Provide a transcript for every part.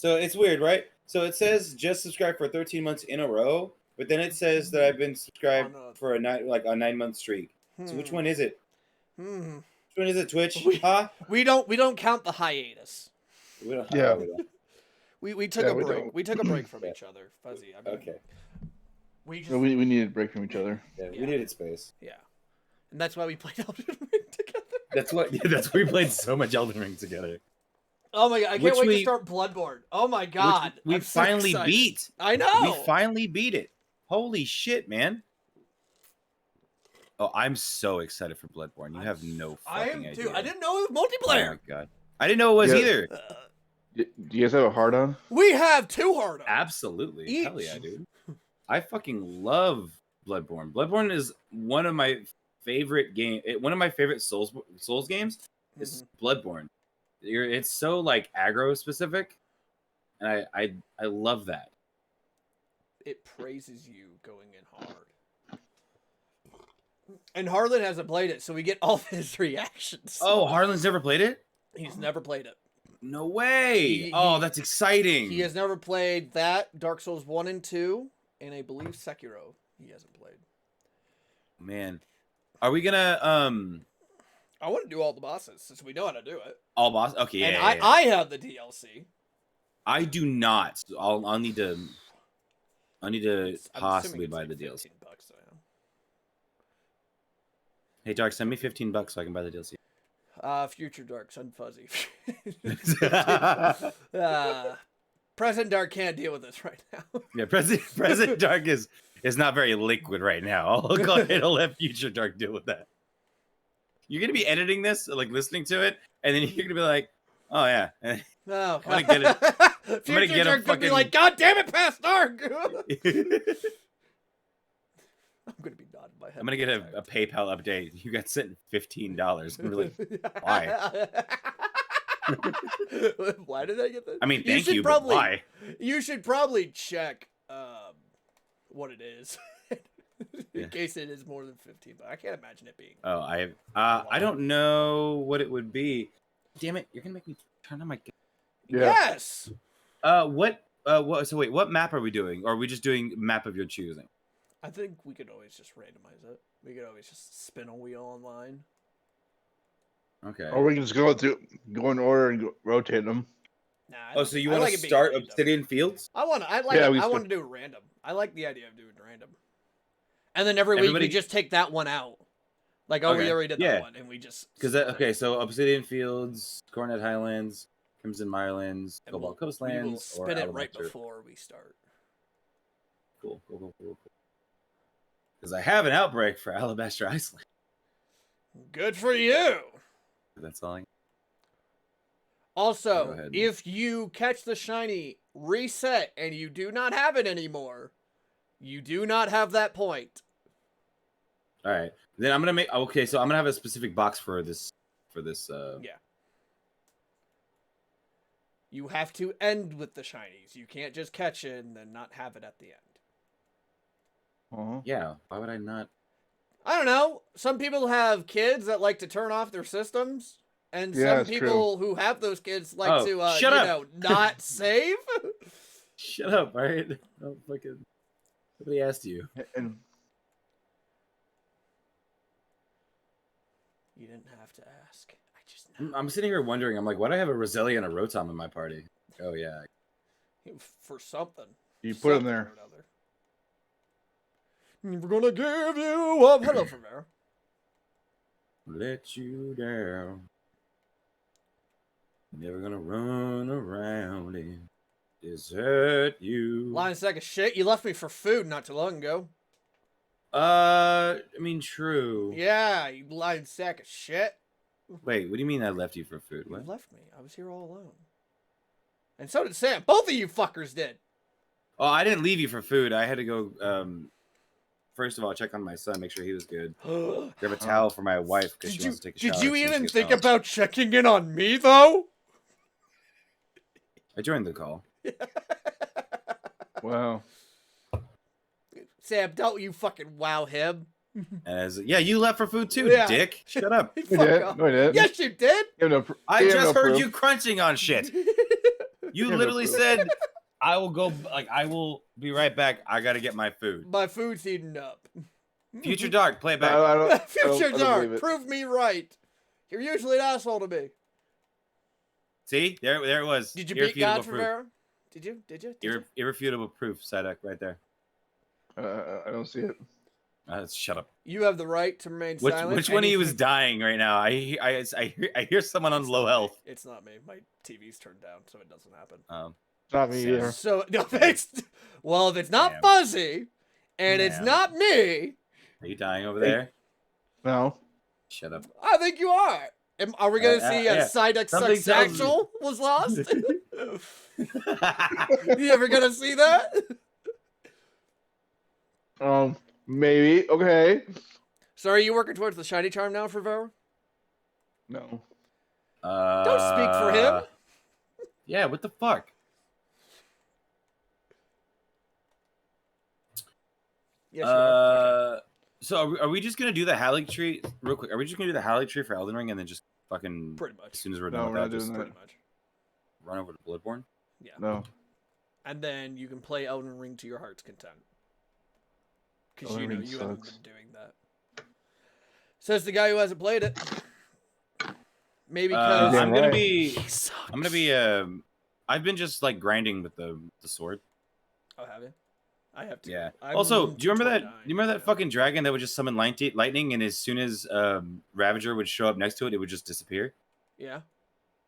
So it's weird, right? So it says just subscribed for 13 months in a row, but then it says that I've been subscribed for a 9-month streak. So which one is it? Which one is it, Twitch? We don't count the hiatus. We don't. Yeah. We took a break. We took a break from each other, Fuzzy. I mean, Okay. We needed a break from each other. Yeah, we needed space. Yeah, and that's why we played Elden Ring together. That's what. Yeah, that's why we played so much Elden Ring together. Oh my god! I can't wait to start Bloodborne. Oh my god! We finally beat. I know. We finally beat it. Holy shit, man! Oh, I'm so excited for Bloodborne. You have no fucking idea. Too. I didn't know it was multiplayer. Oh my god! I didn't know it was either. Do you guys have a hard on? We have 2 hard on. Absolutely. Each. Hell yeah, dude. I fucking love Bloodborne. Bloodborne is one of my favorite one of my favorite Souls games is Bloodborne. It's so like aggro specific, and I love that. It praises you going in hard. And Harlan hasn't played it, so we get all of his reactions. Oh, Harlan's never played it? He's never played it. No way! That's exciting. He has never played that, Dark Souls 1 and 2, and I believe Sekiro he hasn't played. Man. Are we gonna I want to do all the bosses since we know how to do it. All bosses? Okay, yeah. And I have the DLC. I do not. So I'll need to possibly buy the DLC. $15, Hey Dark, send me $15 so I can buy the DLC. Future Dark, Sun Fuzzy. Present Dark can't deal with this right now. Yeah, Present Dark is not very liquid right now. I'll go ahead and let Future Dark deal with that. You're gonna be editing this, like listening to it, and then you're gonna be like, "Oh yeah, no, I'm gonna get it." I'm gonna get Dark fucking... be like, "God damn it, past Dark!" I'm gonna be nodding my head. I'm gonna get a PayPal update. You got sent $15. I'm really why? Why did I get that? I mean, thank you, but why? You should probably check what it is. In case it is more than 15, but I can't imagine it being. Oh, I don't know what it would be. Damn it! You're gonna make me turn on my. Yeah. Yes. What? So wait, what map are we doing? Or are we just doing map of your choosing? I think we could always just randomize it. We could always just spin a wheel online. Okay. Or we can just go in order and rotate them. Nah, so you want to start Obsidian Fields? I want to do it random. I like the idea of doing random. And then every week we just take that one out. Like, we already did that one, and we just... Okay, so Obsidian Fields, Coronet Highlands, Crimson Mirelands, Cobalt Coastlands, we'll spin it right before we start. Cool. Because I have an outbreak for Alabaster Iceland. Good for you! That's all I... Also, if you catch the shiny, reset, and you do not have it anymore... You do not have that point. All right. Then I'm going to make... Okay, so I'm going to have a specific box for this... Yeah. You have to end with the shinies. You can't just catch it and then not have it at the end. Yeah. Why would I not... I don't know. Some people have kids that like to turn off their systems. And some people who have those kids like to, not save. Shut up, all right? Don't fucking... Nobody asked you. And you didn't have to ask. I just know. I'm sitting here wondering. I'm like, why do I have a Roselia and a Rotom in my party? Oh yeah. For something. You put them there. We're gonna give you up. Hello from there. Let you down. Never gonna run around and desert you. Lying sack of shit. You left me for food not too long ago. I mean, true. Yeah, you lying sack of shit. Wait, what do you mean I left you for food? What? You left me. I was here all alone. And so did Sam. Both of you fuckers did. Oh, I didn't leave you for food. I had to go, first of all, check on my son, make sure he was good. Grab a towel for my wife because she wants to take a shower. Did you even think about checking in on me, though? I joined the call. Wow. Sam, don't you fucking wow him. Yeah, you left for food too, dick. Shut up. No, I didn't. Yes, you did. I just heard you crunching on shit. You literally said, I will go, like, I will be right back. I got to get my food. My food's heating up. Future Dark, play it back. Future Dark, prove me right. You're usually an asshole to me. See? There it was. Did you beat God Rivera? Did you? Irrefutable proof, Psyduck, right there. I don't see it. Shut up. You have the right to remain silent. Which one of you is dying right now? I hear someone on low health. It's not me. My TV's turned down, so it doesn't happen. It's not me either. So no, if it's not Fuzzy, and it's not me. Are you dying over there? No. Shut up. I think you are. Are we gonna see a Psyduck Sucks Actual was lost? You ever gonna see that? Maybe. Okay. So are you working towards the shiny charm now for Vera? No. Don't speak for him. Yeah, what the fuck? Yes, okay. So are we just gonna do the Halleck tree real quick? Are we just gonna do the Halleck tree for Elden Ring and then just fucking pretty much as soon as we're done with that, just pretty much run over to Bloodborne? Yeah. No. And then you can play Elden Ring to your heart's content. Because you haven't been doing that. Says the guy who hasn't played it. Maybe because I'm gonna be. I've been just like grinding with the sword. Oh, have you? I have to. Yeah. Also, do you remember that? Do you remember that fucking dragon that would just summon lightning, and as soon as Ravager would show up next to it, it would just disappear? Yeah.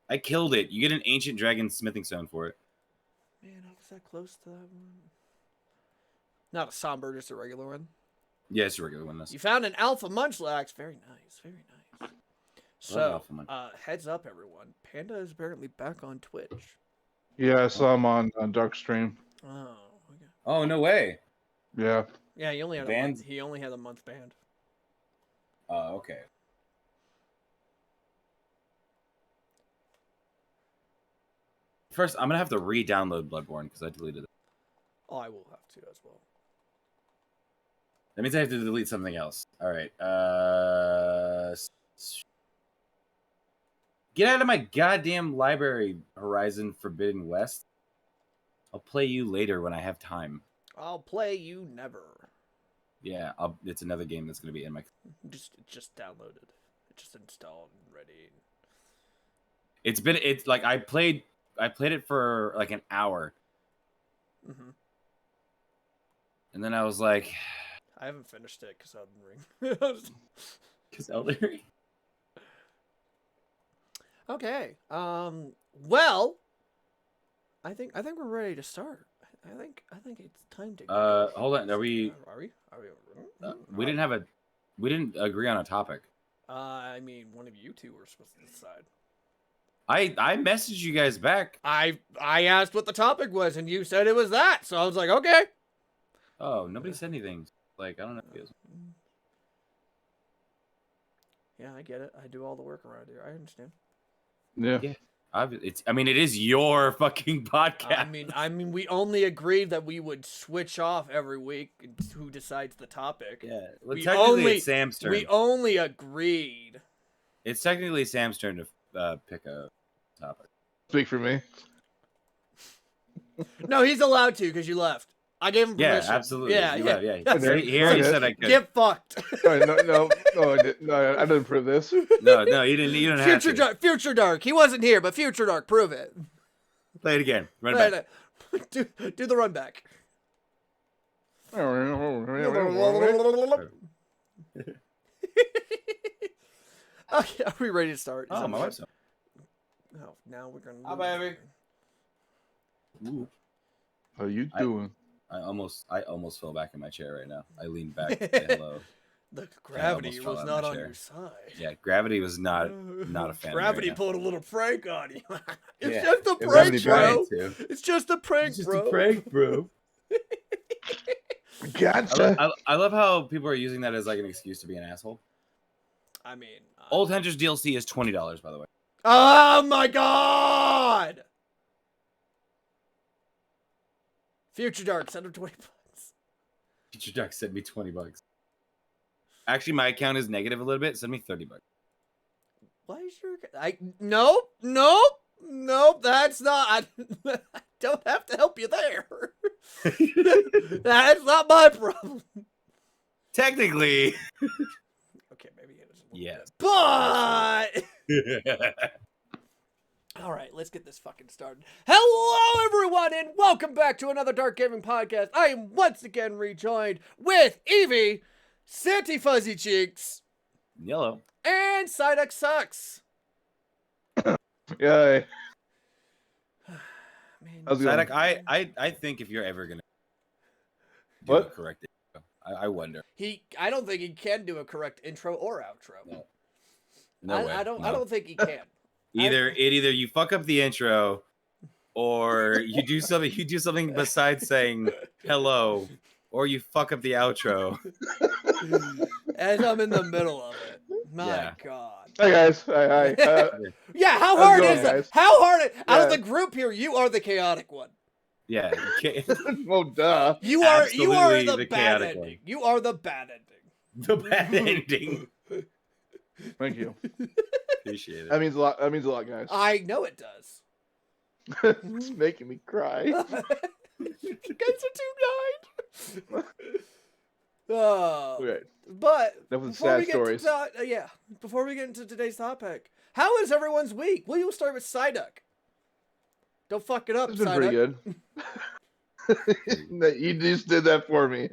I killed it. You get an ancient dragon smithing stone for it. Man, I was that close to that one. Not a somber, just a regular one. Yeah, it's a regular one. You found an alpha munchlax. Very nice. Very nice. So, heads up, everyone. Panda is apparently back on Twitch. Yeah, I saw him on Dark Stream. Oh, okay. Oh, no way. Yeah. Yeah, he only had a month. He only had a month banned. Oh, okay. First, I'm gonna have to re-download Bloodborne because I deleted it. Oh, I will have to as well. That means I have to delete something else. All right. Get out of my goddamn library, Horizon Forbidden West. I'll play you later when I have time. I'll play you never. Yeah, it's another game that's gonna be in my. Just downloaded. It just installed and ready. It's like I played it for like an hour. Mm-hmm. And then I was like, I haven't finished it because Elden Ring. Because Elden Ring. Okay. Well, I think we're ready to start. I think it's time to. Hold on. Are we? We didn't agree on a topic. I mean, one of you two were supposed to decide. I messaged you guys back. I asked what the topic was, and you said it was that. So I was like, okay. Oh, nobody said anything. Like, I don't know if it was. Yeah, I get it. I do all the work around here. I understand. Yeah. It is your fucking podcast. I mean, we only agreed that we would switch off every week who decides the topic. Yeah. Well, technically, it's Sam's turn. We only agreed. It's technically Sam's turn to pick a topic. Speak for me. No, he's allowed to because you left. I gave him permission. Yeah, absolutely. Yeah. He already said I could. Get fucked. No, I didn't prove this. No, you didn't. You don't have to. Future Dark. He wasn't here, but Future Dark, prove it. Play it again. Run back. Do the run back. Okay, are we ready to start? Oh, my wife's up. Oh, now we're gonna. Hi, baby. Ooh. How you doing? I almost fell back in my chair right now. I leaned back to say hello. The gravity was not on your side. Yeah, gravity was not a fan. Gravity pulled a little prank on you. It's just a prank, bro. It's just a prank, it's just a prank, bro. Gotcha. I love how people are using that as like an excuse to be an asshole. I mean, Old Hunters DLC is $20, by the way. Oh my god! Future Dark, send him $20. Future Dark sent me $20. Actually, my account is negative a little bit. Send me $30. Why is your nope. Nope, that's not. I don't have to help you there. That's not my problem. Technically. Okay, maybe it is. Yes. But. All right, let's get this fucking started. Hello, everyone, and welcome back to another Dark Gaming podcast. I am once again rejoined with Evie, Santy Fuzzy Cheeks, Yellow, and Psyduck Sucks. Yay. Man, Psyduck, I think if you're ever gonna do a correct intro, I wonder. I don't think he can do a correct intro or outro. No way. I don't think he can. Either you fuck up the intro, or you do something besides saying hello, or you fuck up the outro. As I'm in the middle of it. My God. Hi guys. Hi. Yeah, how hard is it? How hard? Out of Yeah. the group here, you are the chaotic one. Yeah. Well, duh. You are Absolutely the the bad chaotic ending. one. You are the bad ending. The bad ending. Thank you. Appreciate it. That means a lot. That means a lot, guys. I know it does. It's making me cry. You guys are too kind. Okay. But Enough with before sad we get stories. to before we get into today's topic, how is everyone's week? We'll start with Psyduck. Don't fuck it up, It's been Psyduck. pretty good. You just did that for me.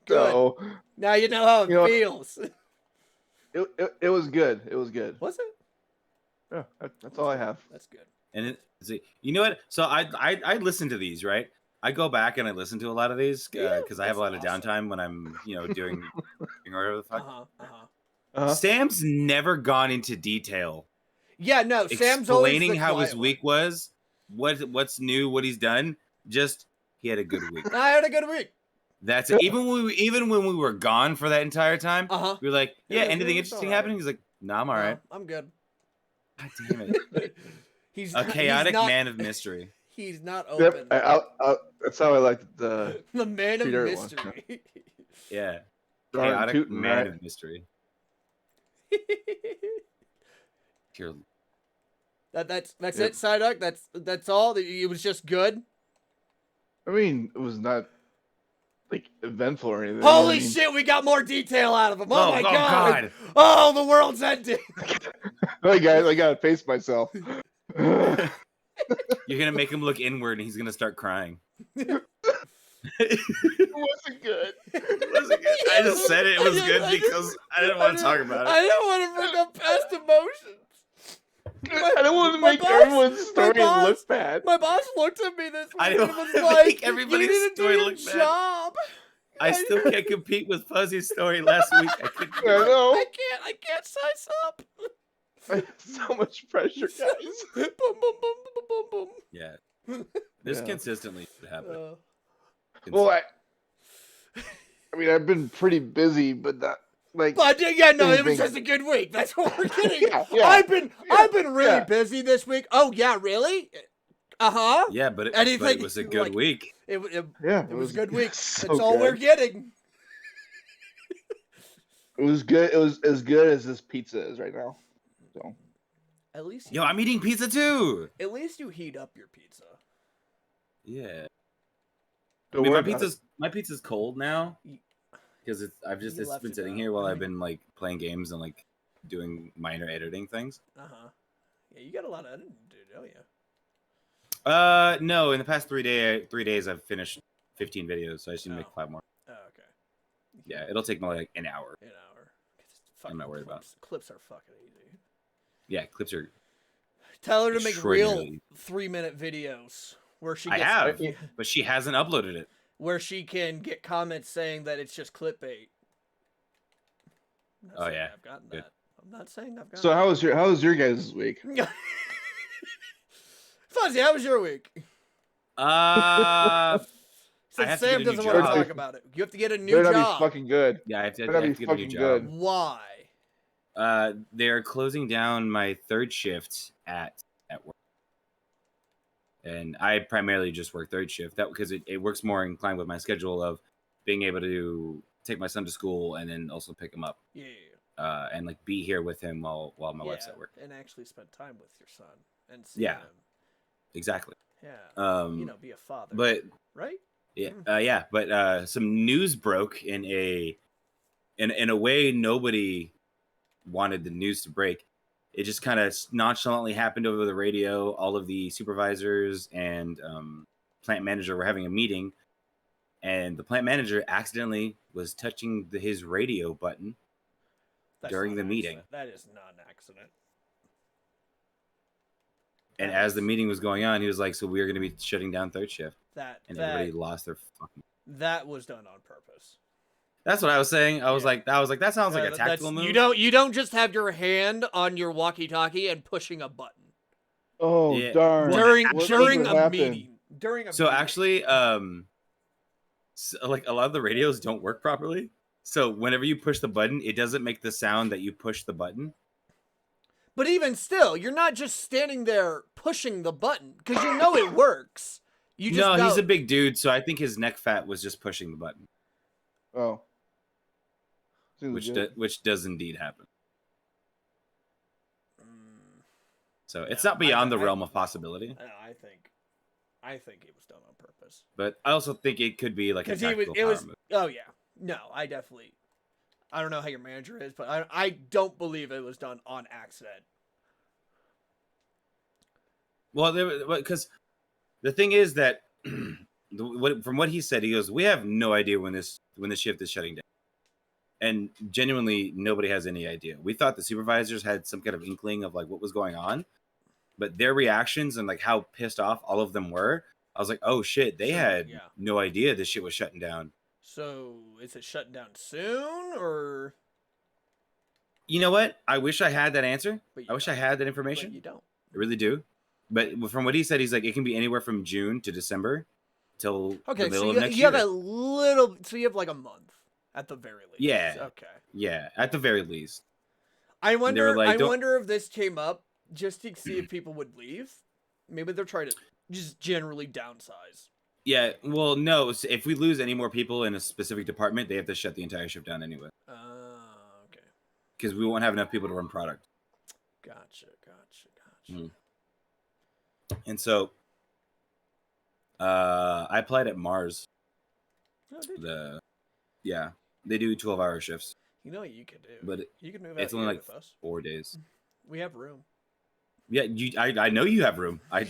Good. So Now you know how it feels. it was good. It was good. Was it? Yeah, that's all I have. That's good. And you know what? So I listen to these, right? I go back and I listen to a lot of these because I have a lot of downtime when I'm doing whatever the fuck. Sam's never gone into detail. Yeah, no. Sam's always explaining the how his quiet week was, what's new, what he's done. Just he had a good week. I had a good week. That's it. Even when we were gone for that entire time, we were like, yeah, anything interesting happening? He's like, no, I'm all right. I'm good. God damn it. He's a chaotic man of mystery. He's not open. Yep, that's how I like the man of mystery. Yeah. Darn Chaotic tootin', man right? of mystery. That's it, Psyduck. That's all. It was just good. I mean, it was not like eventful or anything. Holy shit, we got more detail out of him. Oh my god. God. Oh, the world's ending. Hey guys, I gotta pace myself. You're gonna make him look inward and he's gonna start crying. It wasn't good. It wasn't good. I just said it was good because I didn't want to talk about it. I didn't want to bring up past emotions. I don't want to make everyone's story look bad. My boss looked at me this week I and don't was wanna like, make everybody's you need to do story your look bad. job. I still can't compete with Fuzzy's story last week. I know. I can't size up. I have so much pressure, guys. Boom, boom, boom, boom, boom, boom. Yeah. This consistently should happen. Well, I mean, I've been pretty busy, but not like. But yeah, no, it was just a good week. That's what we're getting. Yeah. I've been really busy this week. Oh yeah, really? Yeah, but it was a good week. It was a good week. So That's all we're getting. It was good. It was as good as this pizza is right now. So. At least I'm eating pizza too. At least you heat up your pizza. Yeah. Don't I mean, worry my pizza's cold now because it's been sitting here while I've been like playing games and like doing minor editing things. Yeah, you got a lot of editing to do, don't you? No. In the past 3 days, I've finished 15 videos, so I just need to make 5 more. Oh, okay. Yeah, it'll take me like an hour. I'm not worried about. Clips are fucking easy. Yeah, clips are. Tell her to make real 3-minute videos where she gets. I have, but she hasn't uploaded it. Where she can get comments saying that it's just clickbait. Oh yeah, I've gotten that. I'm not saying I've gotten. So how was your guys' week? Fuzzy, how was your week? Since Sam doesn't want to talk about it, you have to get a new job. Better not be fucking good. Yeah, I have to Better get a new job. Why? They're closing down my third shift at work, and I primarily just work third shift. That because it works more in line with my schedule of being able to take my son to school and then also pick him up. Yeah. And like be here with him while my wife's at work. And actually spend time with your son and see him. Exactly. Yeah. Be a father. But right? yeah. But some news broke in a way nobody wanted the news to break. It just kind of nonchalantly happened over the radio. All of the supervisors and plant manager were having a meeting, and the plant manager accidentally was touching his radio button during the meeting. That is not an accident. And as the meeting was going on, he was like, "So we're going to be shutting down third shift." Everybody lost their fucking. That was done on purpose. That's what I was saying. I was like, that sounds like a tactical move. You don't just have your hand on your walkie-talkie and pushing a button. Oh, yeah. Darn! During a meeting. Actually, like a lot of the radios don't work properly. So whenever you push the button, it doesn't make the sound that you push the button. But even still, you're not just standing there pushing the button because you know it works. He's a big dude, so I think his neck fat was just pushing the button. Oh. Which does indeed happen. So it's not beyond the realm of possibility. I think it was done on purpose. But I also think it could be like a tactical power move. Oh yeah, no, I don't know how your manager is, but I don't believe it was done on accident. Well, because the thing is that from what he said, he goes, "We have no idea when the shift is shutting down." And genuinely, nobody has any idea. We thought the supervisors had some kind of inkling of like what was going on, but their reactions and like how pissed off all of them were, I was like, oh shit, they had no idea this shit was shutting down. So is it shutting down soon or? You know what? I wish I had that answer. I wish I had that information. But you don't. I really do. But from what he said, he's like, it can be anywhere from June to December till the middle of next year. So you have like a month. At the very least. Yeah. Okay. Yeah, at the very least. I wonder if this came up just to see if people would leave. Maybe they're trying to just generally downsize. Yeah, well, no. If we lose any more people in a specific department, they have to shut the entire shift down anyway. Okay. Because we won't have enough people to run product. Gotcha. Mm. And so, I applied at Mars. Oh, did you? Yeah. They do 12-hour shifts. You know what you could do? But you can move out. It's only like with us. 4 days. We have room. Yeah, I know you have room. I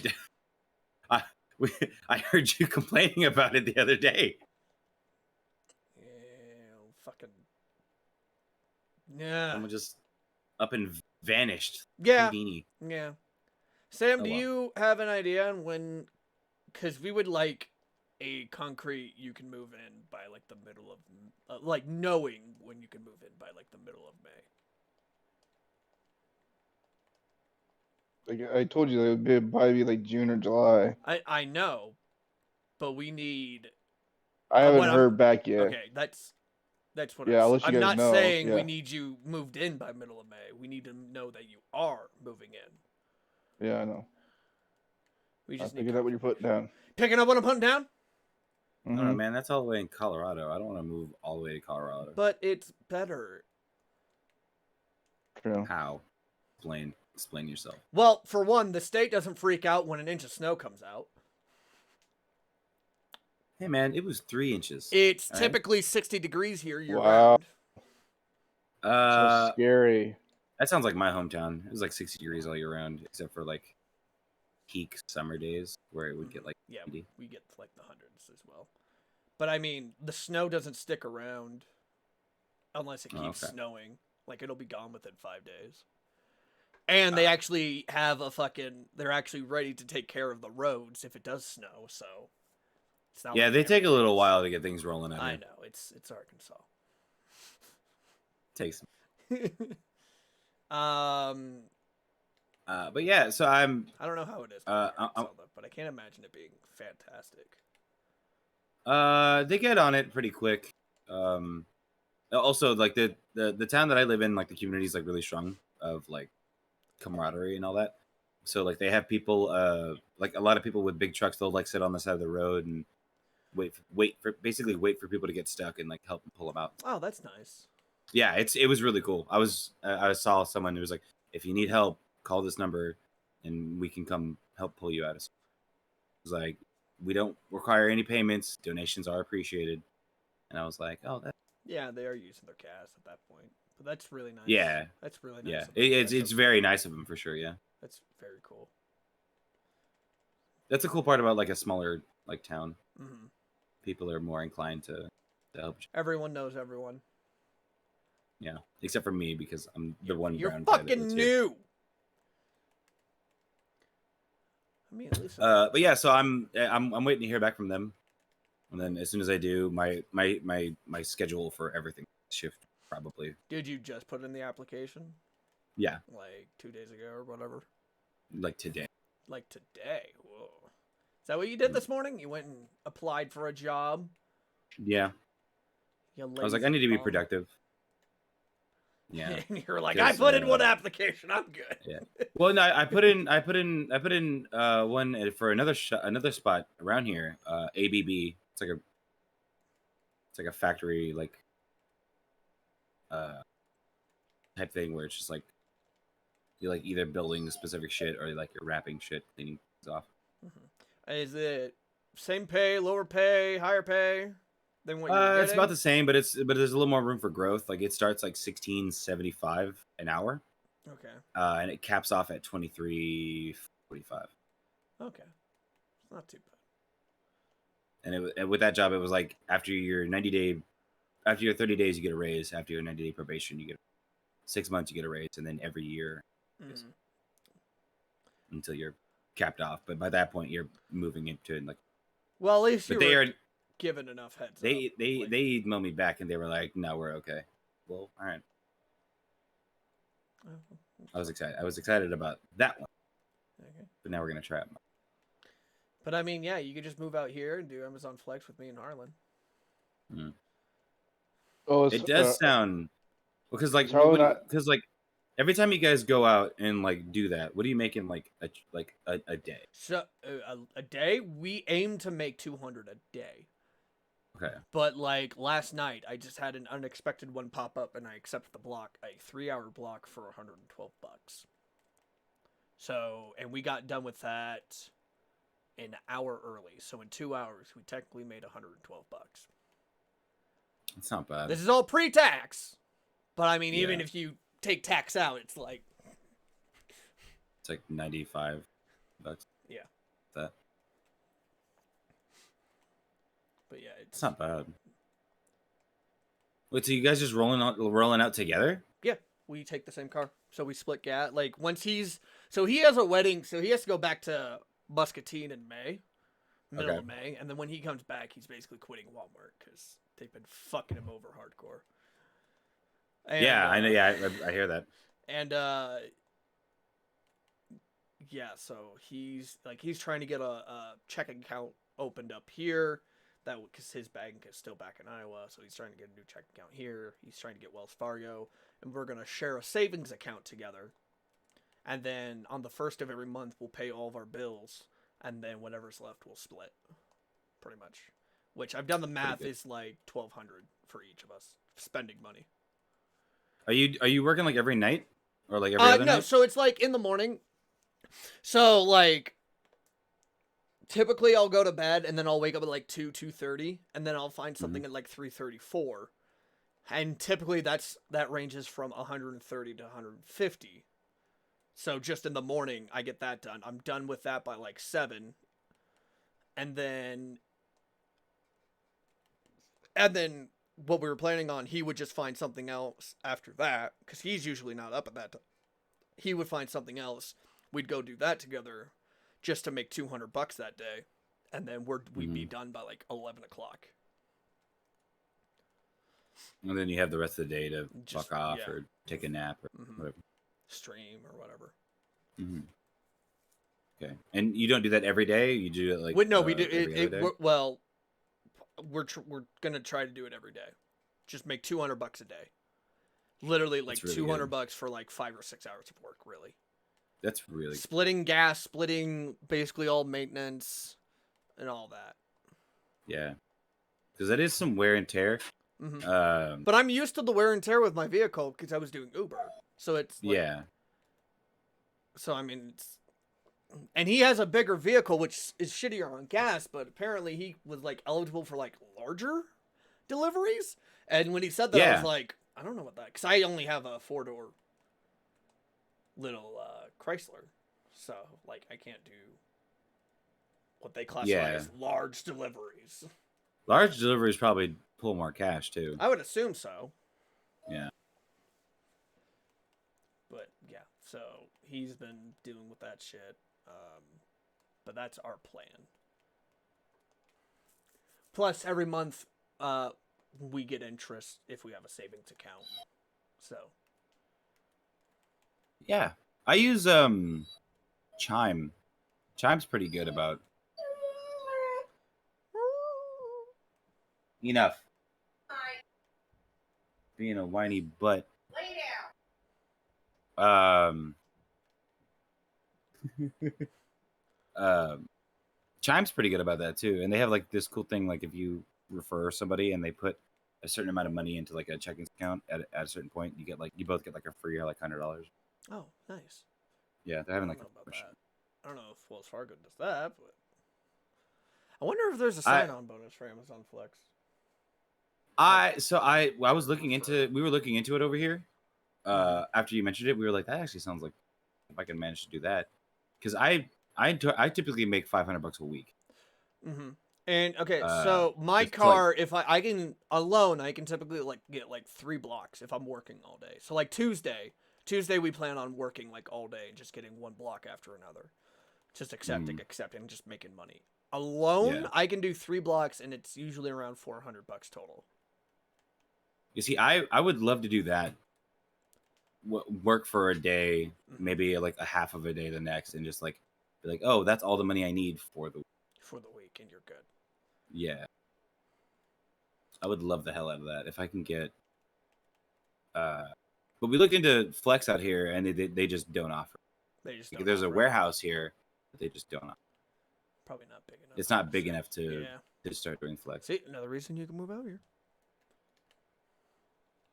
heard you complaining about it the other day. Yeah. Someone just up and vanished. Yeah. Houdini. Yeah. Sam, do you have an idea on when? Because we would like a concrete you can move in by like the middle of like knowing when you can move in by like the middle of May. Like I told you, it would probably be like June or July. I know, but we need. I haven't heard back yet. Okay, that's what. Yeah, I'll let you I'm guys know. not saying we need you moved in by middle of May. We need to know that you are moving in. Yeah, I know. We just need up what you're putting down. Picking up what I'm putting down. I don't know, man. That's all the way in Colorado. I don't want to move all the way to Colorado. But it's better. True. How? Explain yourself. Well, for one, the state doesn't freak out when an inch of snow comes out. Hey, man, it was 3 inches. It's typically 60 degrees here year round. So scary. That sounds like my hometown. It was like 60 degrees all year round, except for like peak summer days where it would get like 80. We get like the hundreds as well. But I mean, the snow doesn't stick around unless it keeps snowing. Like it'll be gone within 5 days. And they actually have they're actually ready to take care of the roads if it does snow. So it's not. Yeah, they take a little while to get things rolling out. I know it's Arkansas. Takes. But yeah, so I don't know how it is, but I can't imagine it being fantastic. They get on it pretty quick. Also, like the town that I live in, like the community is like really strong of like camaraderie and all that. So like they have people, like a lot of people with big trucks. They'll like sit on the side of the road and wait for people to get stuck and like help them pull them out. Oh, that's nice. Yeah, it was really cool. I saw someone who was like, if you need help, call this number, and we can come help pull you out of. was like, we don't require any payments. Donations are appreciated. And I was like, oh, that. Yeah, they are using their cash at that point. But that's really nice. Yeah. That's really nice. Yeah. Of them. It's very nice of them for sure. Yeah. That's very cool. That's a cool part about like a smaller like town. Mm-hmm. People are more inclined to help. Everyone knows everyone. Yeah, except for me because I'm the one. You're brown fucking new. I mean, at least. But yeah, so I'm waiting to hear back from them, and then as soon as I do, my schedule for everything shift probably. Did you just put in the application? Yeah. Like 2 days ago or whatever. Like today. Like today. Whoa. Is that what you did this morning? You went and applied for a job? Yeah. I was like, I need to be productive. Yeah. And you're like, I put in one application. I'm good. Yeah. Well, no, I put in one for another spot around here. ABB. It's like a factory type thing where it's just like you're like either building specific shit or like you're wrapping shit, cleaning things off. Mm-hmm. Is it same pay, lower pay, higher pay? Than what you're it's about the same, but there's a little more room for growth. Like it starts like $16.75 an hour. Okay. And it caps off at $23.45. Okay. It's not too bad. And with that job, it was like after your 30 days, you get a raise. After your 90-day probation, you get 6 months, you get a raise, and then every year until you're capped off. But by that point, you're moving into like. Well, at least they are given enough heads. They emailed me back and they were like, "No, we're okay." Well, all right. I was excited. I was excited about that one. Okay. But now we're gonna try it. But I mean, yeah, you could just move out here and do Amazon Flex with me and Harlan. Mm. Oh, it does sound because like every time you guys go out and like do that, what are you making like a day? So a day we aim to make 200 a day. Okay. But like last night, I just had an unexpected one pop up, and I accepted the block, a 3-hour block for $112. So, and we got done with that an hour early. So in 2 hours, we technically made $112. It's not bad. This is all pre-tax, but I mean, even if you take tax out, it's like $95. Yeah. That. But yeah, it's not bad. Wait, so you guys just rolling out together? Yeah, we take the same car, so we split gas. Like once he has a wedding, so he has to go back to Muscatine in May, middle of May, and then when he comes back, he's basically quitting Walmart because they've been fucking him over hardcore. And, yeah, I know. Yeah, I hear that. And yeah, so he's trying to get a checking account opened up here. That because his bank is still back in Iowa, so he's trying to get a new checking account here. He's trying to get Wells Fargo, and we're gonna share a savings account together. And then on the first of every month, we'll pay all of our bills, and then whatever's left, we'll split. Pretty much. Which I've done the math is like $1,200 for each of us spending money. Are you working like every night or like every other night? No, so it's like in the morning. So like typically I'll go to bed and then I'll wake up at like 2:30 and then I'll find something at like 3:34. And typically that ranges from 130 to 150. So just in the morning I get that done. I'm done with that by like 7. And then what we were planning on, he would just find something else after that, because he's usually not up at that time. He would find something else. We'd go do that together just to make $200 that day. And then we'd be done by like 11 o'clock. And then you have the rest of the day to fuck off or take a nap or whatever. Stream or whatever. Mm-hmm. Okay. And you don't do that every day? You do it like... we do it. Well... We're gonna try to do it every day. Just make $200 a day. Literally, like really $200 for like 5 or 6 hours of work. Really. That's really splitting gas, splitting basically all maintenance, and all that. Yeah, because that is some wear and tear. Mm-hmm. But I'm used to the wear and tear with my vehicle because I was doing Uber, so it's like, yeah. So I mean, And he has a bigger vehicle, which is shittier on gas, but apparently he was like eligible for like larger deliveries. And when he said that, I was like, I don't know about that, because I only have a 4-door little Chrysler, so like I can't do what they classify as large deliveries. Large deliveries probably pull more cash too. I would assume so. Yeah. But yeah, so he's been dealing with that shit. But that's our plan. Plus, every month, we get interest if we have a savings account. So. Yeah, I use Chime. Chime's pretty good about. Enough. Being a whiny butt. Lay down. Chime's pretty good about that too, and they have like this cool thing, like if you refer somebody and they put a certain amount of money into like a checking account at a certain point, you both get like a free like $100. Oh, nice. Yeah, they're having like I don't know if Wells Fargo does that, but I wonder if there's a sign-on bonus for Amazon Flex. I was looking into we were looking into it over here. After you mentioned it, we were like, that actually sounds like if I can manage to do that, because I typically make $500 a week. Mm-hmm. And okay, so my car, if I can alone, I can typically like get like 3 blocks if I'm working all day. So like Tuesday we plan on working like all day and just getting 1 block after another, just accepting, just making money. Alone, I can do 3 blocks, and it's usually around $400 total. You see, I would love to do that. Work for a day, maybe like a half of a day the next, and just like be like, oh, that's all the money I need for the week, and you're good. Yeah, I would love the hell out of that if I can get. But we looked into Flex out here, and they just don't offer. There's a warehouse here, but they just don't offer. Probably not big enough. It's not big enough to start doing Flex. See, another reason you can move out here.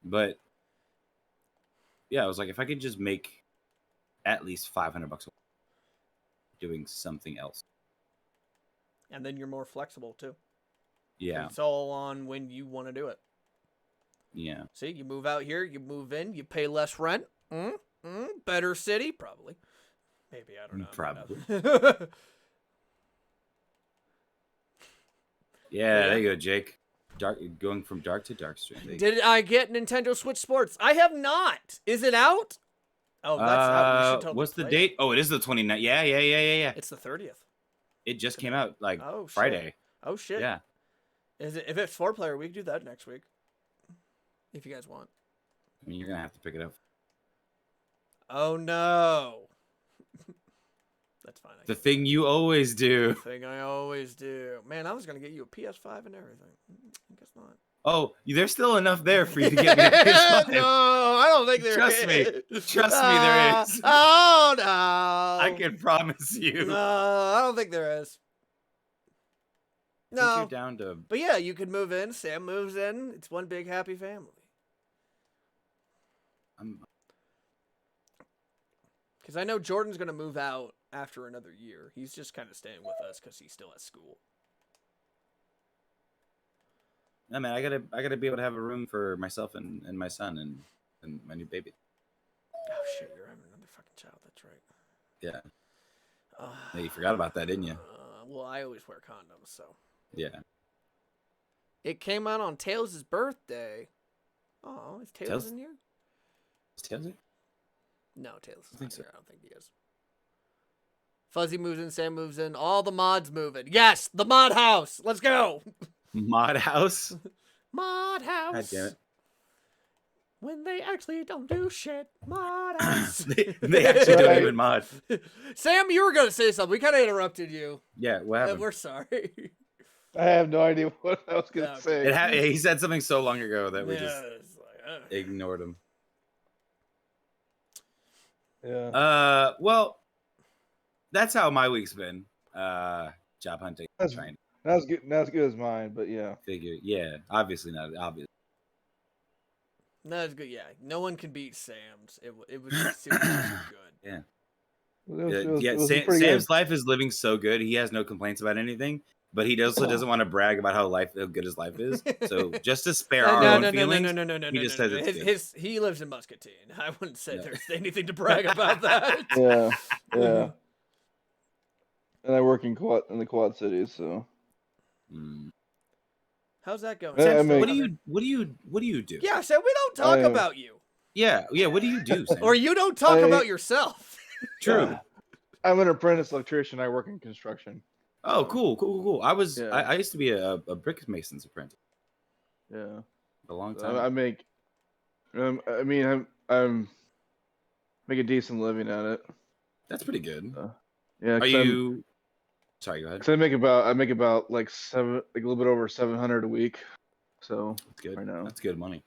But yeah, I was like, if I could just make at least $500 doing something else. And then you're more flexible too. Yeah. It's all on when you want to do it. Yeah. See, you move out here, you move in, you pay less rent. Better city, probably. Maybe, I don't know. Probably. Yeah, there you go, Jake. Going from dark to dark stream. Did I get Nintendo Switch Sports? I have not. Is it out? Oh, that's out. We should totally what's the date? Oh, it is the 29th. Yeah. It's the 30th. It just came out like Friday. Oh shit. Yeah. Is it? If it's 4-player, we can do that next week. If you guys want. I mean, you're gonna have to pick it up. Oh no. That's fine. The thing you always do. The thing I always do. Man, I was gonna get you a PS5 and everything. I guess not. Oh, there's still enough there for you to get me a PS5. No, I don't think there Trust is. me. Trust me, there is. Oh no. I can promise you. No, I don't think there is. No. You're down to. But yeah, you could move in. Sam moves in. It's one big happy family. Because I know Jordan's gonna move out after another year. He's just kind of staying with us because he still has school. No, man, I gotta be able to have a room for myself and my son and my new baby. Oh shit, you're having another fucking child. That's right. Yeah. Yeah, you forgot about that, didn't you? Well, I always wear condoms, so. Yeah. It came out on Tails' birthday. Oh, is Tails in here? Is Tails here? No, Tails is not here. I don't think he is. Fuzzy moves in, Sam moves in, all the mods moving. Yes, the mod house. Let's go. Mod house? Mod house. God damn it. When they actually don't do shit. Mod house. they actually don't even mod. Sam, you were going to say something. We kind of interrupted you. Yeah, what happened? We're sorry. I have no idea what I was going to say. He said something so long ago that we just like, ignored him. Yeah. Well, that's how my week's been. Job hunting. Not as good as mine, but yeah. Figure. Yeah, obviously not. Obviously. No, it's good. Yeah, no one can beat Sam's. It was seriously good. Yeah. Sam's life is living so good. He has no complaints about anything, but he also doesn't want to brag about how good his life is. So just to spare our own feelings, he just says it's good. He lives in Muscatine. I wouldn't say there's anything to brag about that. Yeah. And I work in the Quad Cities, so. How's that going? What do you do? Yeah, so we don't talk about you. Yeah. What do you do, Sam? Or you don't talk about yourself. True. I'm an apprentice electrician. I work in construction. Oh, cool. I used to be a brick mason's apprentice. Yeah. A long time. I make a decent living at it. That's pretty good. Yeah. Are you? Sorry, go ahead. So I make about like a little bit over 700 a week. So that's good. Right now. That's good money.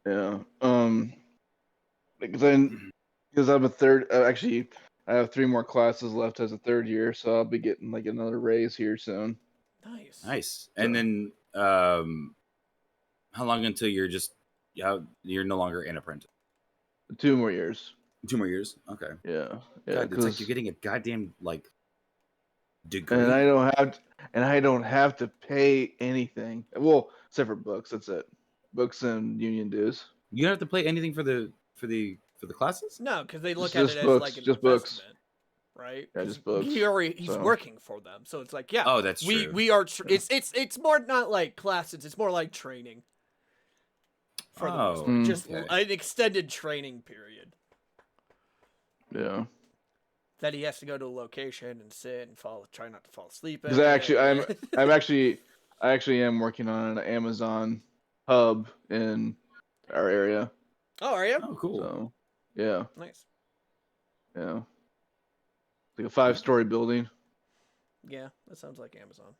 Yeah. Because I'm a third. Actually, I have 3 more classes left as a third year, so I'll be getting like another raise here soon. Nice. And then, how long until you're no longer an apprentice? 2 more years. 2 more years. Okay. Yeah. God, it's like you're getting a goddamn degree. And I don't have to pay anything. Well, except for books. That's it. Books and union dues. You don't have to pay anything for the classes? No, because they look at it as like an investment, books. Right? Yeah, just books. He's working for them, so it's like Oh, that's true. We are. It's more not like classes. It's more like training. For the most part. Just an extended training period. Yeah. That he has to go to a location and sit and try not to fall asleep. Because I actually am working on an Amazon hub in our area. Oh, are you? Oh, cool. So, yeah. Nice. Yeah. Like a 5-story building. Yeah, that sounds like Amazon.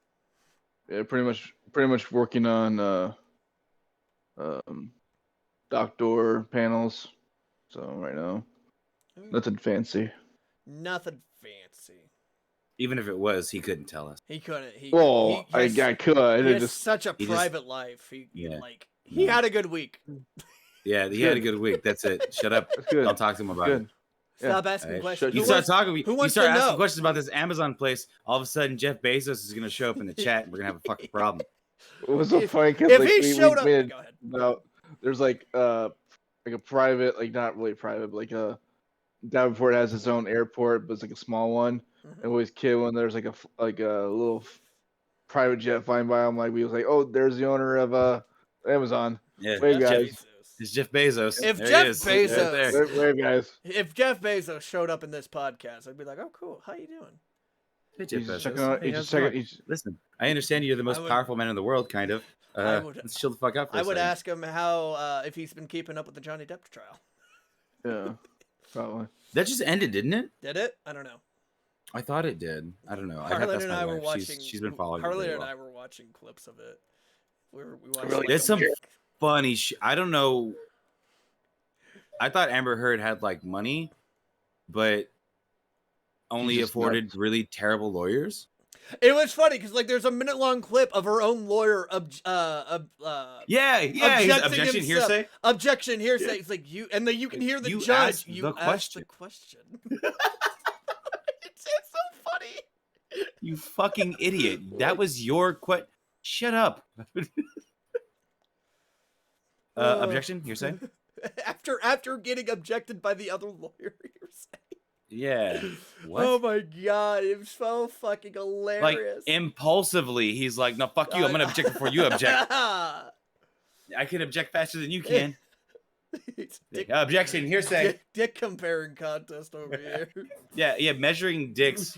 Yeah, pretty much working on dock door panels. So right now, nothing fancy. Nothing fancy. Even if it was, he couldn't tell us. He couldn't. I could. He has such a private life. He had a good week. Yeah, he had a good week. That's it. Shut up. Don't talk to him about it. Stop asking questions. You start asking questions about this Amazon place. All of a sudden, Jeff Bezos is going to show up in the chat, and we're going to have a fucking problem. It was so funny because if he showed up, go ahead. There's like a private, like not really private, but like a Davenport has its own airport, but it's like a small one. And always kid when there's like a little private jet flying by. We was like, oh, there's the owner of Amazon. Yeah, wave guys. It's Jeff Bezos. If Jeff Bezos showed up in this podcast, I'd be like, oh, cool. How you doing? Hey, Jeff Bezos. Listen, I understand you're the most powerful man in the world, kind of. Let's chill the fuck out for a second. I would ask him how if he's been keeping up with the Johnny Depp trial. Yeah, probably. That just ended, didn't it? Did it? I don't know. I thought it did. I don't know. Harlan and I were watching. She's been following. Harlan and I were watching clips of it. We watched. Really? There's some funny I don't know. I thought Amber Heard had money, but only afforded really terrible lawyers. It was funny because there's a minute-long clip of her own lawyer objection himself. hearsay. Objection hearsay. Yeah. It's like you can hear the judge. You asked the question. It's so funny. You fucking idiot. That was your question. Shut up. Objection hearsay. After getting objected by the other lawyer hearsay. Yeah. What? Oh my god, it was so fucking hilarious. Impulsively, he's like, "No, fuck you. I'm gonna object before you object. I can object faster than you can." Objection hearsay. Dick comparing contest over here. Yeah, measuring dicks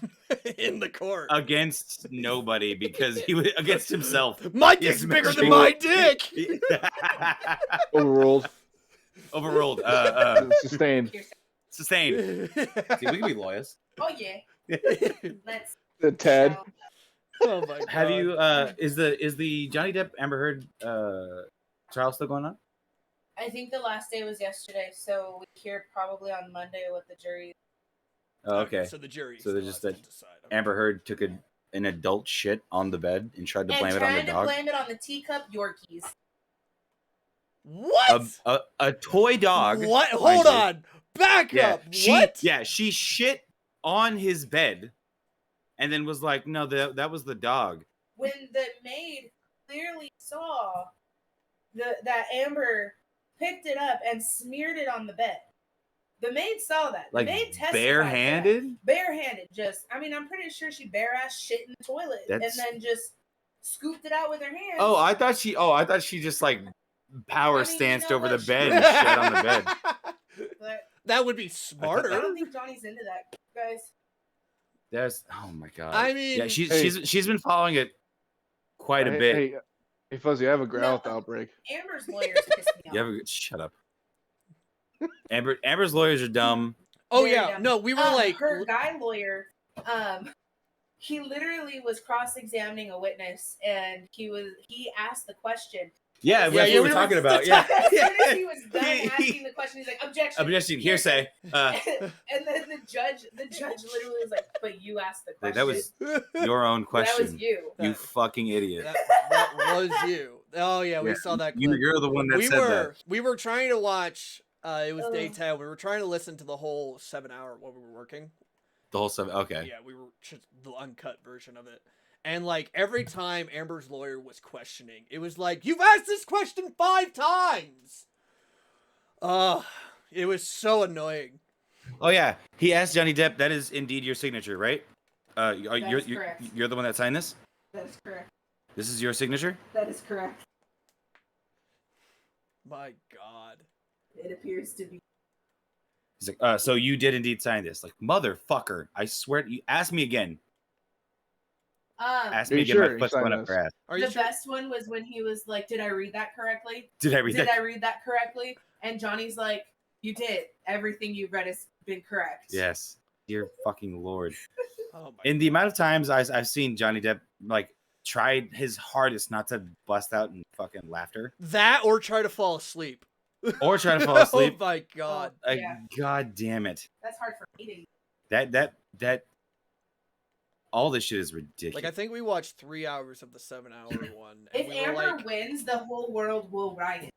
in the court against nobody because he was against himself. My dick's bigger than my dick. Overruled. Sustained. See, we can be lawyers. Oh yeah. Let's. The Ted. Oh my god. Have you? Is the Johnny Depp Amber Heard trial still going on? I think the last day was yesterday, so we hear probably on Monday what the jury. Oh, okay. So the jury. So they're just that Amber Heard took an adult shit on the bed and tried to blame it on the dog. Blame it on the teacup Yorkies. What? A toy dog. What? Hold on. Back up. She shit on his bed, and then was like, "No, that was the dog." When the maid clearly saw that Amber picked it up and smeared it on the bed. The maid saw that. The Like maid testified barehanded. Barehanded, just. I mean, I'm pretty sure she bare ass shit in the toilet and then just scooped it out with her hands. Oh, I thought she just like power stanced over the bed and shit on the bed. But that would be smarter. I don't think Johnny's into that, guys. Oh my god. I mean, yeah, she's been following it quite a bit. Hey, Fuzzy, I have a growth outbreak. Amber's lawyers pissed me off. Shut up. Amber's lawyers are dumb. Oh Very yeah, dumb. no, we were like her guy lawyer. He literally was cross-examining a witness, and he asked the question. Yeah, that's what we're talking about. Yeah. As soon as he was done asking the question, he's like, "Objection." Objection. Hearsay. And then the judge literally was like, "But you asked the question." That was your own question. That was you. You fucking idiot. That was you. Oh yeah, we saw that clip. You're the one that said that. We were trying to watch. It was day 10. We were trying to listen to the whole 7-hour while we were working. The whole 7. Okay. Yeah, we were just the uncut version of it. And like every time Amber's lawyer was questioning, it was like, "You've asked this question 5 times." It was so annoying. Oh yeah, he asked Johnny Depp. That is indeed your signature, right? Correct. You're the one that signed this. That is correct. This is your signature. That is correct. My God. It appears to be. He's like, so you did indeed sign this. Like, motherfucker, I swear, you ask me again. Ask me again, my foot's going up your ass. The best one was when he was like, "Did I read that correctly? Did I read that correctly?" And Johnny's like, "You did. Everything you read has been correct." Yes. Dear fucking Lord. Oh my In the amount of times I've seen Johnny Depp, like, tried his hardest not to bust out in fucking laughter. That or try to fall asleep. Or try to fall asleep. Oh my God. God damn it. That's hard for me to That all this shit is ridiculous. Like, I think we watched 3 hours of the 7-hour one. If Amber wins, the whole world will riot it.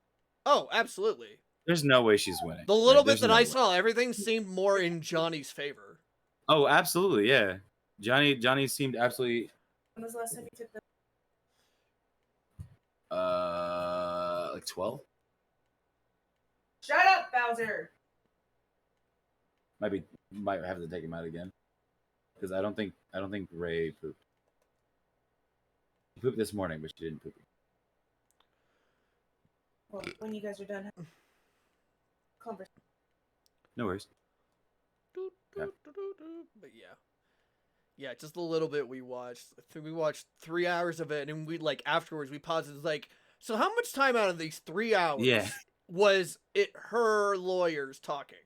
Oh, absolutely. There's no way she's winning. The little bit that I saw, everything seemed more in Johnny's favor. Oh, absolutely, yeah. Johnny seemed absolutely. When was the last time you took the? Like 12. Shut up, Bowser. Might have to take him out again. Because I don't think Ray pooped. She pooped this morning, but she didn't poop. Well, when you guys are done, converse. No worries. Yeah. But yeah, just a little bit we watched. We watched 3 hours of it, and we like afterwards we paused. It was like, so how much time out of these 3 hours was it her lawyers talking?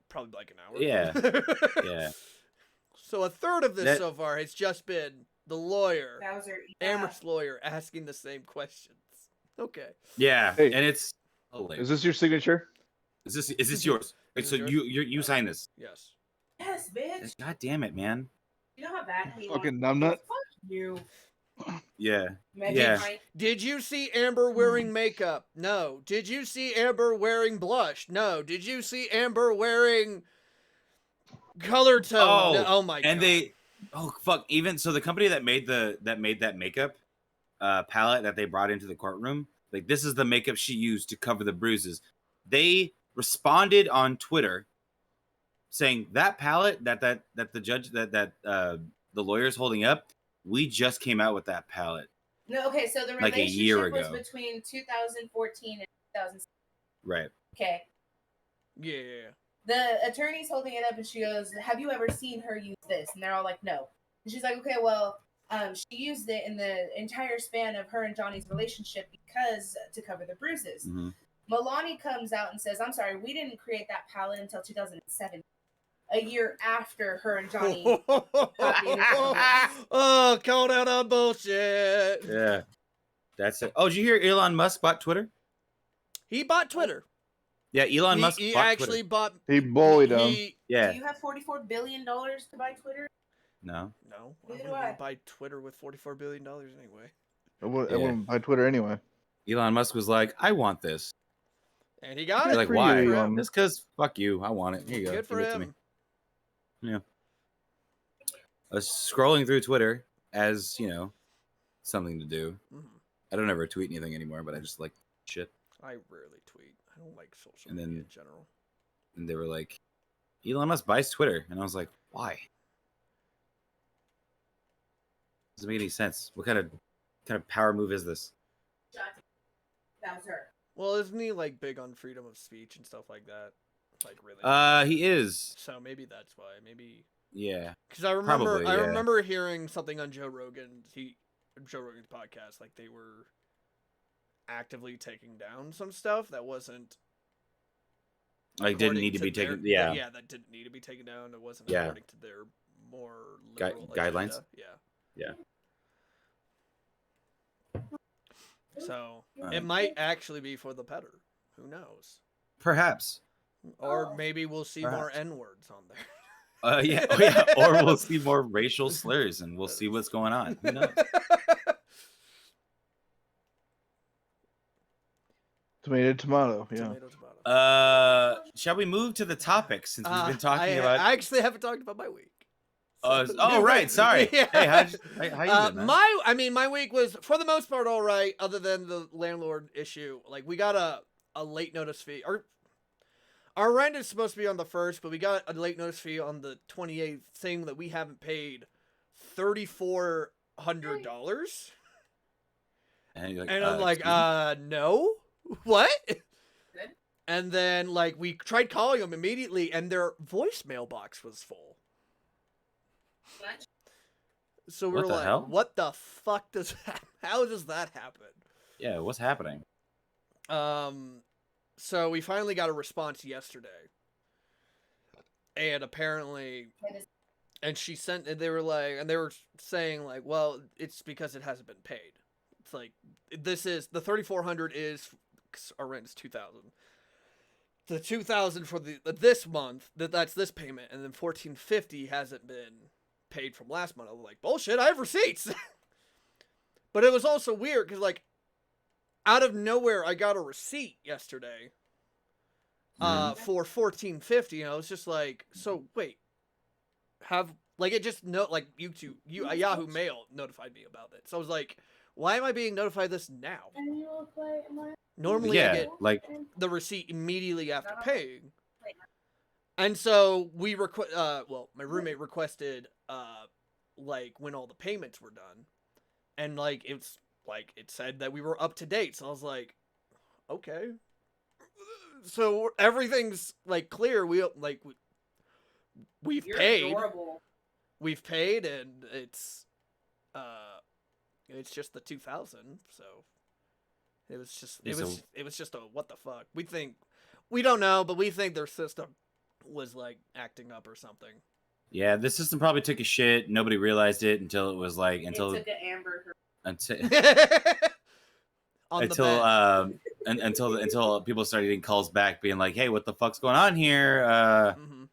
Probably like an hour. Yeah. Yeah. So a third of this so far has just been the lawyer, Bowser, Amber's lawyer, asking the same questions. Okay. Yeah, hey, and it's. Is this your signature? Is this yours? Wait, so you sign this? Yes. Yes, bitch. God damn it, man. You know how bad he Fucking numbnut. Fuck you. Yeah. Yeah. Did you see Amber wearing makeup? No. Did you see Amber wearing blush? No. Did you see Amber wearing color tone? Oh my god. And fuck. Even so, the company that made that makeup palette that they brought into the courtroom, like, this is the makeup she used to cover the bruises. They responded on Twitter saying that palette that the judge that the lawyer's holding up, we just came out with that palette. No, okay, so the like relationship a year ago. was between 2014 and 2016. Right. Okay. Yeah. The attorney's holding it up, and she goes, "Have you ever seen her use this?" And they're all like, "No." And she's like, "Okay, well, she used it in the entire span of her and Johnny's relationship because to cover the bruises." Mm-hmm. Milani comes out and says, "I'm sorry, we didn't create that palette until 2007, a year after her and Johnny." Oh, called out on bullshit. Yeah, that's it. Oh, did you hear Elon Musk bought Twitter? He bought Twitter. Yeah, Elon Musk. He bought actually Twitter. bought. He bullied him. Yeah. Do you have $44 billion to buy Twitter? No. Neither do I. Buy Twitter with $44 billion anyway. I wouldn't buy Twitter anyway. Elon Musk was like, "I want this," and he got it. Like, why? Just because fuck you, I want it. Here you go. Good for Give it to him. me. Yeah. I was scrolling through Twitter as, something to do. Mm-hmm. I don't ever tweet anything anymore, but I just like shit. I rarely tweet. I don't like social And media then- in general. And they were like, Elon Musk buys Twitter. And I was like, why? Doesn't make any sense. What kind of power move is this? That was her. Well, isn't he like big on freedom of speech and stuff like that? Like really? He is. So maybe that's why. Maybe Yeah. because I remember Probably, yeah. remember hearing something on Joe Rogan's podcast, like they were actively taking down some stuff that wasn't Like didn't according need to to be their- taken. Yeah. yeah, that didn't need to be taken down. It wasn't Yeah. according to their more liberal guidelines? agenda. Yeah. Yeah. So it might actually be for the better. Who knows? Perhaps. Or maybe we'll see more Perhaps. N-words on there. Yeah. Oh, yeah. Or we'll see more racial slurs, and we'll see what's going on. Who knows? Tomato. Yeah. Tomato. Shall we move to the topic since we've been talking about? I actually haven't talked about my week. Oh, right. Sorry. Yeah. Hey, how you doing, man? My week was for the most part all right, other than the landlord issue. Like we got a late notice fee. Our rent is supposed to be on the 1st, but we got a late notice fee on the 28th, saying that we haven't paid $3,400. And, you're like, And I'm like, excuse me? no, what? And then like we tried calling them immediately, and their voicemail box was full. What? So What we're the like, hell? what the fuck does that? How does that happen? Yeah, what's happening? So we finally got a response yesterday, and apparently, and she sent, and they were saying like, well, it's because it hasn't been paid. It's like this is the $3,400 is our rent is $2,000. The $2,000 for this month that's this payment, and then $1,450 hasn't been paid from last month. I was like, bullshit, I have receipts. But it was also weird because like out of nowhere I got a receipt yesterday for $1,450, and I was just like, so wait, it just Yahoo Mail notified me about it. So I was like, why am I being notified this now? Normally I get like the receipt immediately after paying. And so we my roommate requested when all the payments were done, and like it said that we were up to date. So I was like, okay, so everything's like clear. We've You're paid. adorable. We've paid, and it's just the 2,000. So it was just a what the fuck. We don't know, but we think their system was like acting up or something. Yeah, the system probably took a shit. Nobody realized it until it was like It took an Amber. until people started getting calls back, being like, "Hey, what the fuck's going on here?" Mm-hmm.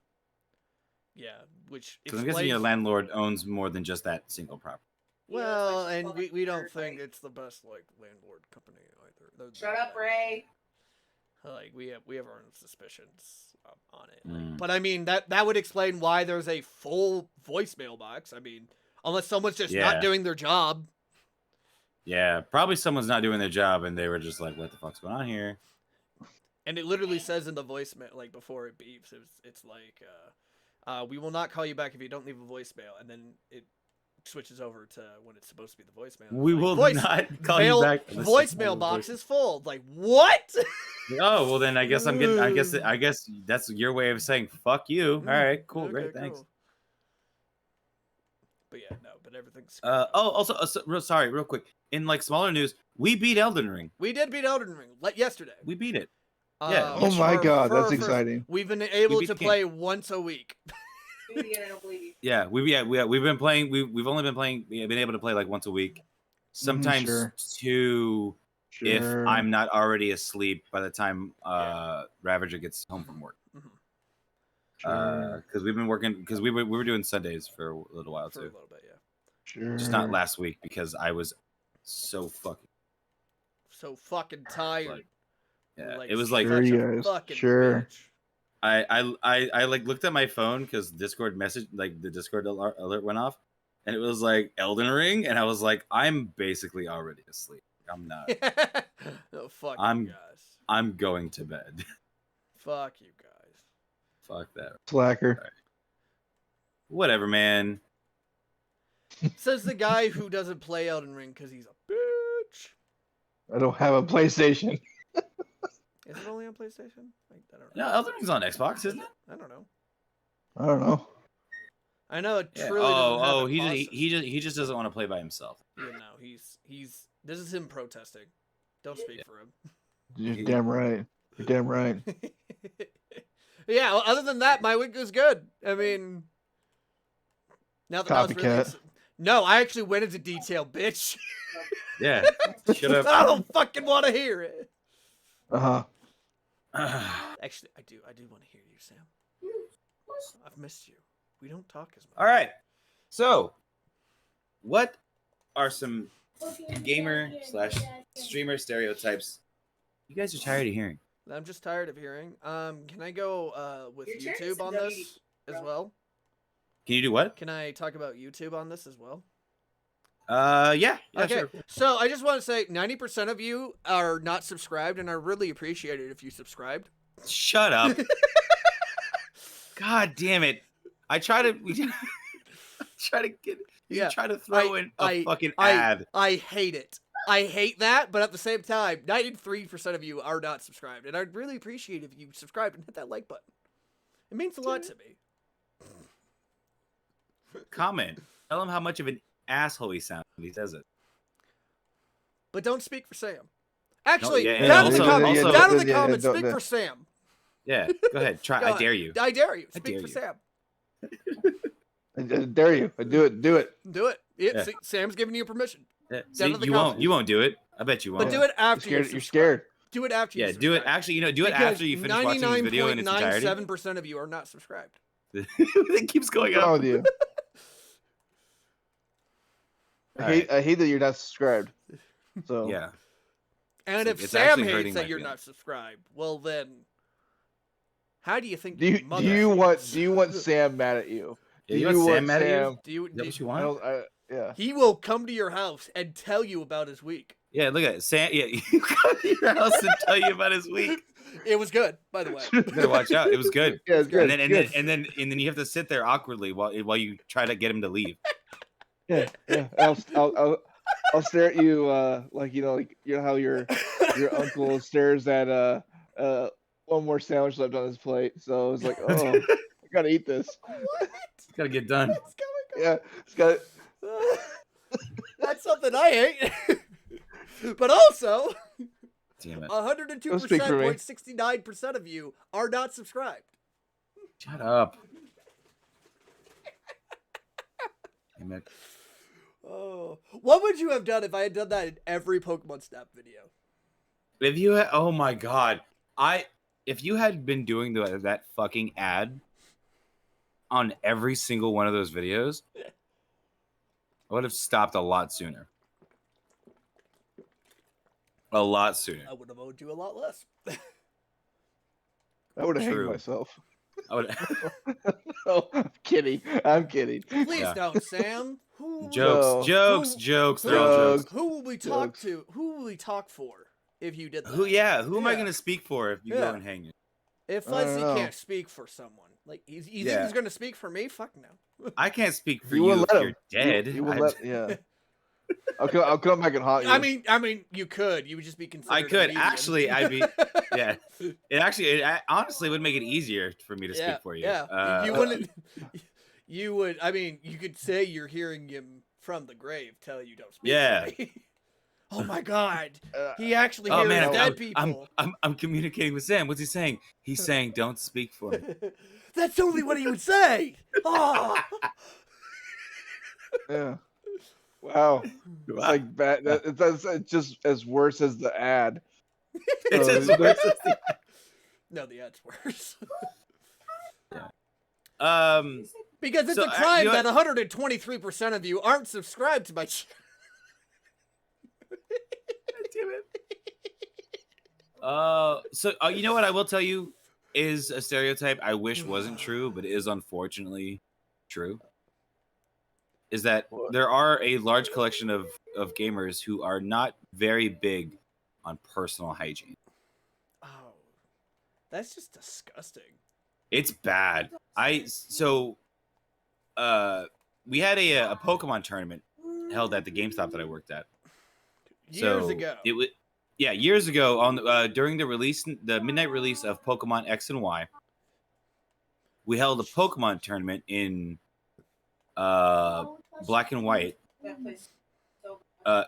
Yeah, which Because I'm guessing your landlord owns more than just that single property. Well, and we don't think it's the best like landlord company either. Shut up, Ray. Like we have our own suspicions on it. Like, but I mean that would explain why there's a full voicemail box. I mean, unless someone's just not doing their job. Yeah, probably someone's not doing their job, and they were just like, "What the fuck's going on here?" And it literally says in the voicemail, like before it beeps, it's like, "We will not call you back if you don't leave a voicemail," and then it switches over to when it's supposed to be the voicemail. We will not call you back. Voicemail box is full. Like what? Oh well, then I guess I'm getting. I guess that's your way of saying "fuck you." All right, cool, Okay, great, thanks. Cool. But yeah, no, but everything's. Also, sorry, real quick. In like smaller news, we beat Elden Ring. We did beat Elden Ring yesterday. We beat it. Yeah. Oh my god, that's exciting. We've been able to play once a week. Yeah, we've been playing. We've only been playing. We've been able to play like once a week, sometimes two. Sure. If I'm not already asleep by the time Ravager gets home from work. Because we've been working. Because we were doing Sundays for a little while too. For a little bit, yeah. Sure. Just not last week because I was so fucking tired. Yeah, like, it was like sure, fucking sure. bitch. I like looked at my phone because Discord message, like the Discord alert went off, and it was like Elden Ring, and I was like, I'm basically already asleep. I'm not. Oh, fuck I'm you guys. I'm going to bed. Fuck you guys. Fuck that. Slacker. Right. Whatever, man. Says the guy who doesn't play Elden Ring because he's a bitch. I don't have a PlayStation. Is it only on PlayStation? I don't know. No, Elden Ring's on Xbox, isn't it? I don't know. I don't know. I know it Yeah. truly doesn't have Oh, it he just doesn't want to play by himself. Yeah, no, he's. This is him protesting. Don't speak for him. You're damn right. You're damn right. Yeah. Well, other than that, my week was good. I mean, now that I was really no, I actually went into detail, bitch. Yeah. Shut up. I don't fucking want to hear it. Uh-huh. Actually, I do want to hear you, Sam. I've missed you. We don't talk as much. All right. So, what are some gamer / streamer stereotypes you guys are tired of hearing? I'm just tired of hearing. Can I go with Your turn YouTube to on go this as well? Can you do what? Can I talk about YouTube on this as well? Yeah. Okay, Sure. so I just want to say 90% of you are not subscribed, and I really appreciate it if you subscribed. Shut up. God damn it. I try to throw in a fucking ad. I hate it. I hate that, but at the same time, 93% of you are not subscribed, and I'd really appreciate if you subscribed and hit that like button. It means a lot to me. Comment. Tell him how much of an asshole he sounds when he says it. But don't speak for Sam. Actually, yeah, down in the also- comments, also- down in the comments, speak for Sam. Yeah, go ahead. Try. Go I on. dare you. I dare you. I Speak dare for you. Sam. I dare you. Do it. Do it. Yeah. See, Sam's giving you permission. Yeah. Down See, in the you comments. won't. You won't do it. I bet you won't. But do it after You're you scared. You're scared. Do it after you Yeah, do it. subscribe. Actually, do it Because after you finish watching this video in its entirety. 99.97% of you are not subscribed. It keeps going What's wrong up. with you? All I hate that you're not subscribed. So Yeah. And It's if Sam actually hates hurting that my you're feelings. not subscribed, well then, how do you think Do your you mother do you feels? want Sam mad at you? Yeah, you want Sam mad at you? Sam- Do you, Is that what you I want? don't, yeah. he will come to your house and tell you about his week. Yeah, look at it. Sam. Yeah, you come to your house and tell you about his week. It was good, by the way. You better watch out. It was good. Yeah, it's good. And then you have to sit there awkwardly while you try to get him to leave. Yeah. I'll stare at you like how your uncle stares at one more sandwich left on his plate. So it's like, oh, I gotta eat this. What? It's gotta get done. What's going on? Yeah, it's got. That's something I hate. But also, Damn it. 102.69% of you are not subscribed. Shut up. Damn it. Oh, what would you have done if I had done that in every Pokemon Snap video? If you had, oh my god, if you had been doing that fucking ad on every single one of those videos, I would have stopped a lot sooner. A lot sooner. I would have owed you a lot less. I would have hanged True. myself. I would. Oh, I'm kidding. Please Yeah. don't, Sam. Jokes. They're all jokes. Who will we talk to? Who will we talk for if you did that? Who am I Yeah. gonna speak for if you Yeah. go and hang it? If I don't Fuzzy know. can't speak for someone, like you think Yeah. he's gonna speak for me? Fuck no. I can't speak for You you, wouldn't if let you're him. dead. You would let. Yeah. I'll come back and haunt you. I mean, you could. You would just be considered. I a could. medium. Actually, I'd be. Yeah. It honestly would make it easier for me to speak for you. Yeah. You wouldn't. You would. I mean, you could say you're hearing him from the grave tell you don't speak. Yeah. For me. Oh my God. He actually Oh hears man, dead people. I'm communicating with Sam. What's he saying? He's saying, "Don't speak for me." That's only what he would say. Oh. Yeah. Wow. It's like bad. That's just as worse as the ad. It's So as worse as the- No, the ad's worse. Because it's So, a crime you know that 123% of you aren't subscribed to my channel. Damn it. So you know what I will tell you, is a stereotype I wish wasn't true, but it is unfortunately true. Is that there are a large collection of gamers who are not very big on personal hygiene. Oh, that's just disgusting. It's bad. We had a Pokemon tournament held at the GameStop that I worked at Years ago. It was years ago on during the midnight release of Pokemon X and Y. We held a Pokemon tournament in black and white.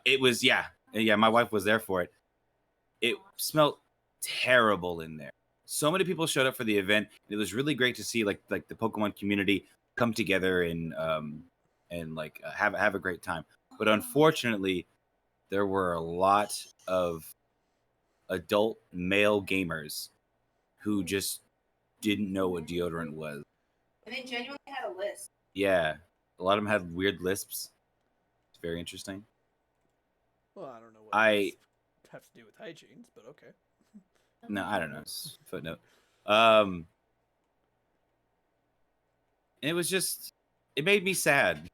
It was my wife was there for it. It smelled terrible in there. So many people showed up for the event. It was really great to see like the Pokemon community come together and have a great time. But unfortunately, there were a lot of adult male gamers who just didn't know what deodorant was. And they genuinely had a list. Yeah. A lot of them had weird lisps. It's very interesting. Well, I don't know what it have to do with hygienes, but okay. No, I don't know. Footnote. It was just, it made me sad.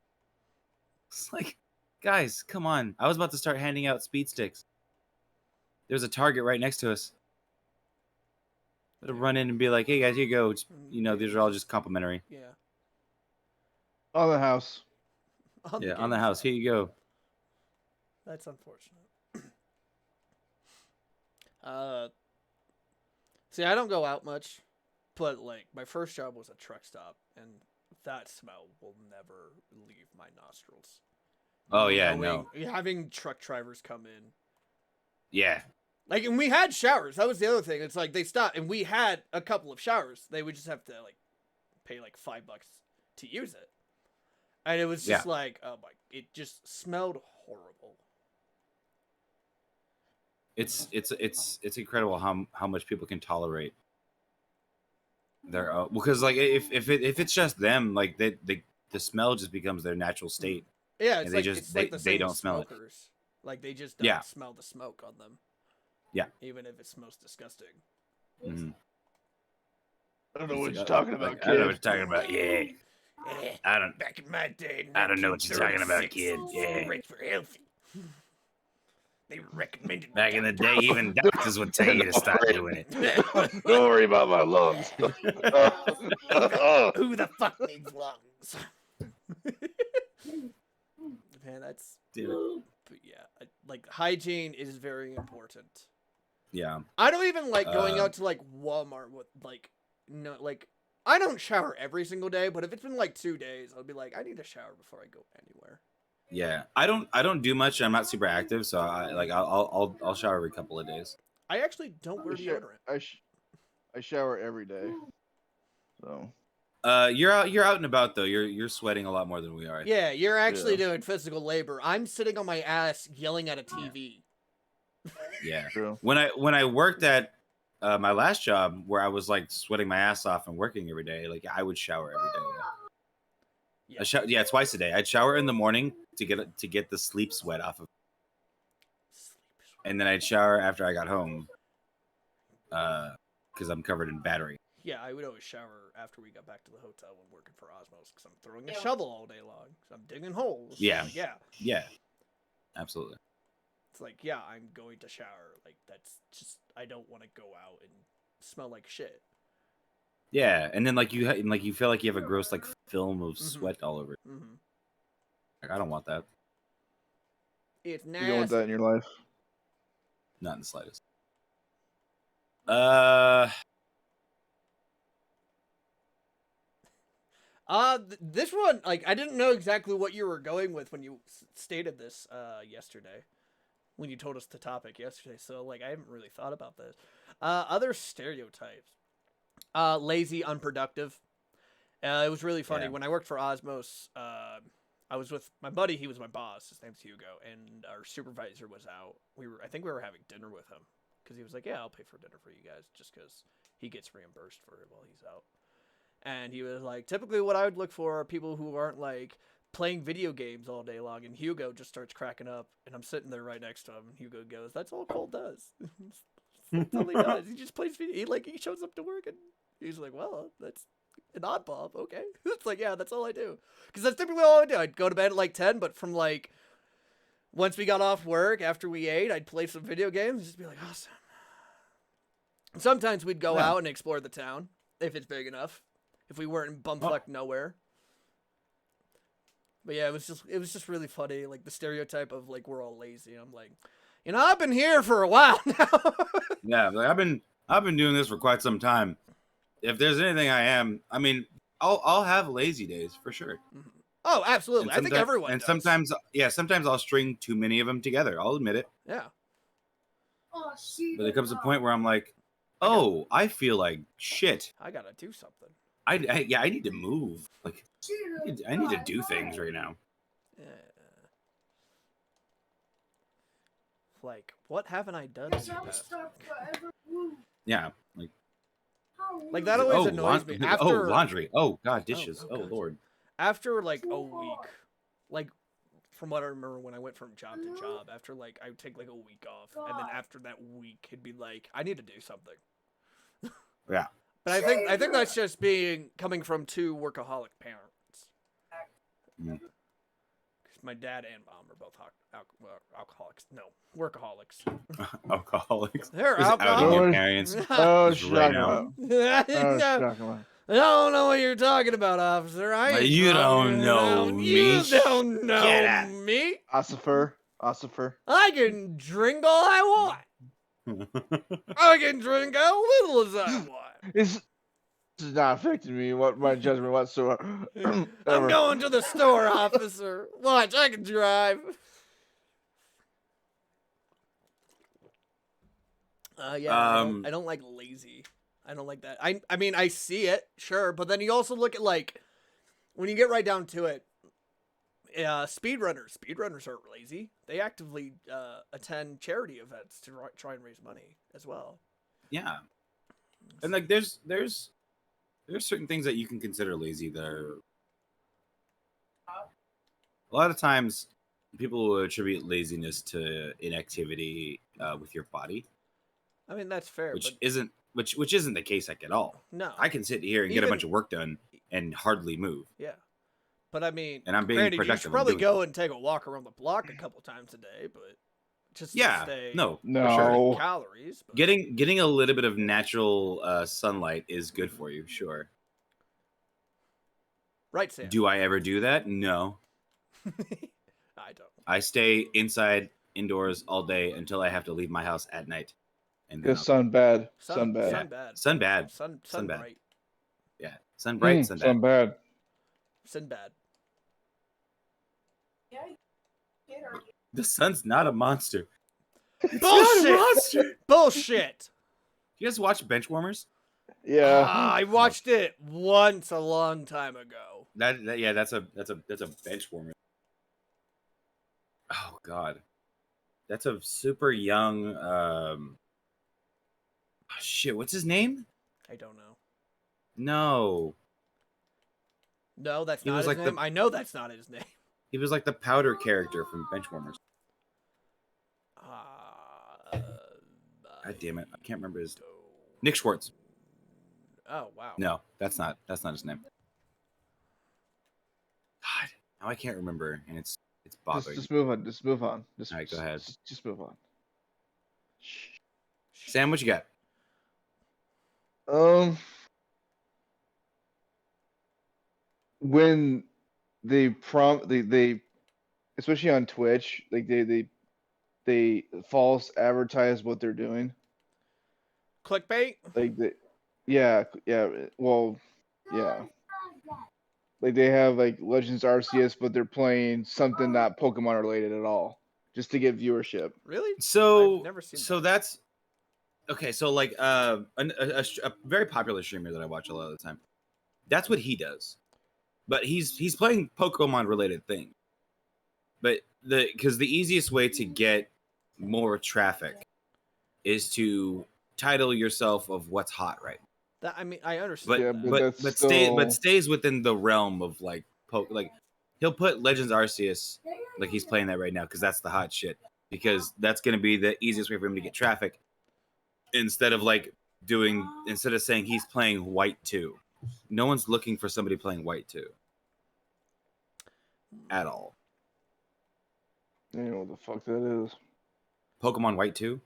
It's like, guys, come on. I was about to start handing out speed sticks. There's a Target right next to us. To run in and be like, hey guys, here you go. Just, these are all just complimentary. Yeah. On the house. On the house. Here you go. That's unfortunate. See, I don't go out much, but like my first job was a truck stop, and that smell will never leave my nostrils. Oh yeah, no. Having truck drivers come in. Yeah. Like, and we had showers. That was the other thing. It's like they stopped, and we had a couple of showers. They would just have to like pay like $5 to use it, and it was just like, oh my! It just smelled horrible. It's incredible how much people can tolerate their because like if it's just them, like the smell just becomes their natural state. Yeah, it's and like they don't smell it. Like they just don't smell the smoke on them. Yeah. Even if it smells disgusting. Mm-hmm. I don't know what you're talking about, kid. I don't know what you're talking about. Yeah. I don't. Back in my day. I don't know what you're talking about, kid. Yeah. Right for healthy. They recommended. Back in the day, even doctors would tell you to stop doing it. Don't worry about my lungs. Who the fuck needs lungs? Man, that's. Dude. But yeah, like hygiene is very important. Yeah. I don't even like going out to like Walmart with like I don't shower every single day, but if it's been like 2 days, I'll be like, I need a shower before I go anywhere. Yeah, I don't do much. I'm not super active, so I'll shower every couple of days. I actually don't wear deodorant. I shower every day. So. You're out and about though. You're sweating a lot more than we are. Yeah, you're actually doing physical labor. I'm sitting on my ass yelling at a TV. Yeah. True. When I worked at my last job, where I was like sweating my ass off and working every day, like I would shower every day. Yeah. Twice a day. I'd shower in the morning to get the sleep sweat off of, and then I'd shower after I got home, because I'm covered in battery. Yeah, I would always shower after we got back to the hotel when working for Osmos, because I'm throwing a shovel all day long. So I'm digging holes. Yeah. Yeah. Absolutely. It's like, yeah, I'm going to shower. Like, that's just, I don't want to go out and smell like shit. Yeah, and then like you feel like you have a gross like film of sweat all over. Mm-hmm. Like I don't want that. It's nasty. You don't want that in your life? Not in the slightest. This one, like, I didn't know exactly what you were going with when you stated this yesterday, when you told us the topic yesterday. So, like, I haven't really thought about this. Other stereotypes. Lazy, unproductive. It was really funny. Yeah. When I worked for Osmos, I was with my buddy. He was my boss. His name's Hugo, and our supervisor was out. I think we were having dinner with him, because he was like, "Yeah, I'll pay for dinner for you guys," just because he gets reimbursed for it while he's out. And he was like, typically what I would look for are people who aren't like playing video games all day long. And Hugo just starts cracking up, and I'm sitting there right next to him, and Hugo goes, "That's all Cole does." That's all he does. He just plays video. He shows up to work and He's like, well, that's an oddball. Okay. It's like, yeah, that's all I do. Because that's typically all I do. I'd go to bed at like 10, but from like, once we got off work, after we ate, I'd play some video games and just be like, awesome. Sometimes we'd go out and explore the town, if it's big enough. If we weren't in bumfuck nowhere. But yeah, it was just really funny, like the stereotype of like we're all lazy. I'm like, I've been here for a while now. Yeah, like I've been doing this for quite some time. If there's anything I am, I mean, I'll have lazy days for sure. Oh, absolutely. I think everyone and does. sometimes I'll string too many of them together. I'll admit it. Yeah. But there comes a point where I'm like, oh, I feel like shit. I gotta do something. I need to move. Like, I need to do things right now. Yeah. Like, what haven't I done? Yeah, like that always annoys me. After laundry. Oh god, dishes. Oh lord. After like a week, like from what I remember when I went from job to job, after like I would take like a week off, and then after that week, it'd be like I need to do something. Yeah. But I think that's just coming from two workaholic parents. Yeah. My dad and mom are both alcoholics. No, workaholics. Alcoholics. They're alcoholics. Oh, right I don't know what you're talking about, officer. You don't know me. You don't know me. Ossifer. I can drink all I want. I can drink how little as I want. This is not affecting me. My judgment whatsoever. I'm going to the store, officer. Watch, I can drive. Yeah, I don't like lazy. I don't like that. I mean, I see it, sure, but then you also look at like when you get right down to it. Speedrunners aren't lazy. They actively attend charity events to try and raise money as well. Yeah, and like there's certain things that you can consider lazy that are a lot of times people will attribute laziness to inactivity with your body. I mean that's fair, which isn't the case like at all. No, I can sit here and get a bunch of work done and hardly move. Yeah. But I mean, and I'm being productive. You should probably go and take a walk around the block a couple times a day, but just to stay no sure. Calories. But... Getting a little bit of natural sunlight is good for you, sure. Right, Sam. Do I ever do that? No. I don't. I stay indoors all day until I have to leave my house at night. And then sun bad. Sun bad. Sun bad. Sun bright. Yeah. Sun bright, sun bad. Sun bad. Sun bad. The sun's not a monster. Bullshit! Bullshit! You guys watch Benchwarmers? Yeah. I watched it once a long time ago. That's a Benchwarmer. Oh god. That's a super young shit, what's his name? I don't know. No, that's not his name. I know that's not his name. He was like the powder character from Benchwarmers. God damn it, I can't remember his. Nick Schwartz. Oh wow. No, that's not his name. God, now I can't remember, and it's bothering. Just move on. All right, go ahead. Just move on. Sam, what you got? When they especially on Twitch, like they false advertise what they're doing. Clickbait? Like like they have like Legends Arceus, but they're playing something not Pokemon related at all, just to get viewership. Really? So I've never seen so that. That's okay. So like a very popular streamer that I watch a lot of the time. That's what he does, but he's playing Pokemon related things. But because the easiest way to get more traffic is to title yourself of what's hot right. That, I mean, I understand. But stays within the realm of like he'll put Legends Arceus like he's playing that right now because that's the hot shit, because that's gonna be the easiest way for him to get traffic instead of like doing instead of saying he's playing White 2. No one's looking for somebody playing White 2 at all. I don't know what the fuck that is. Pokemon White 2?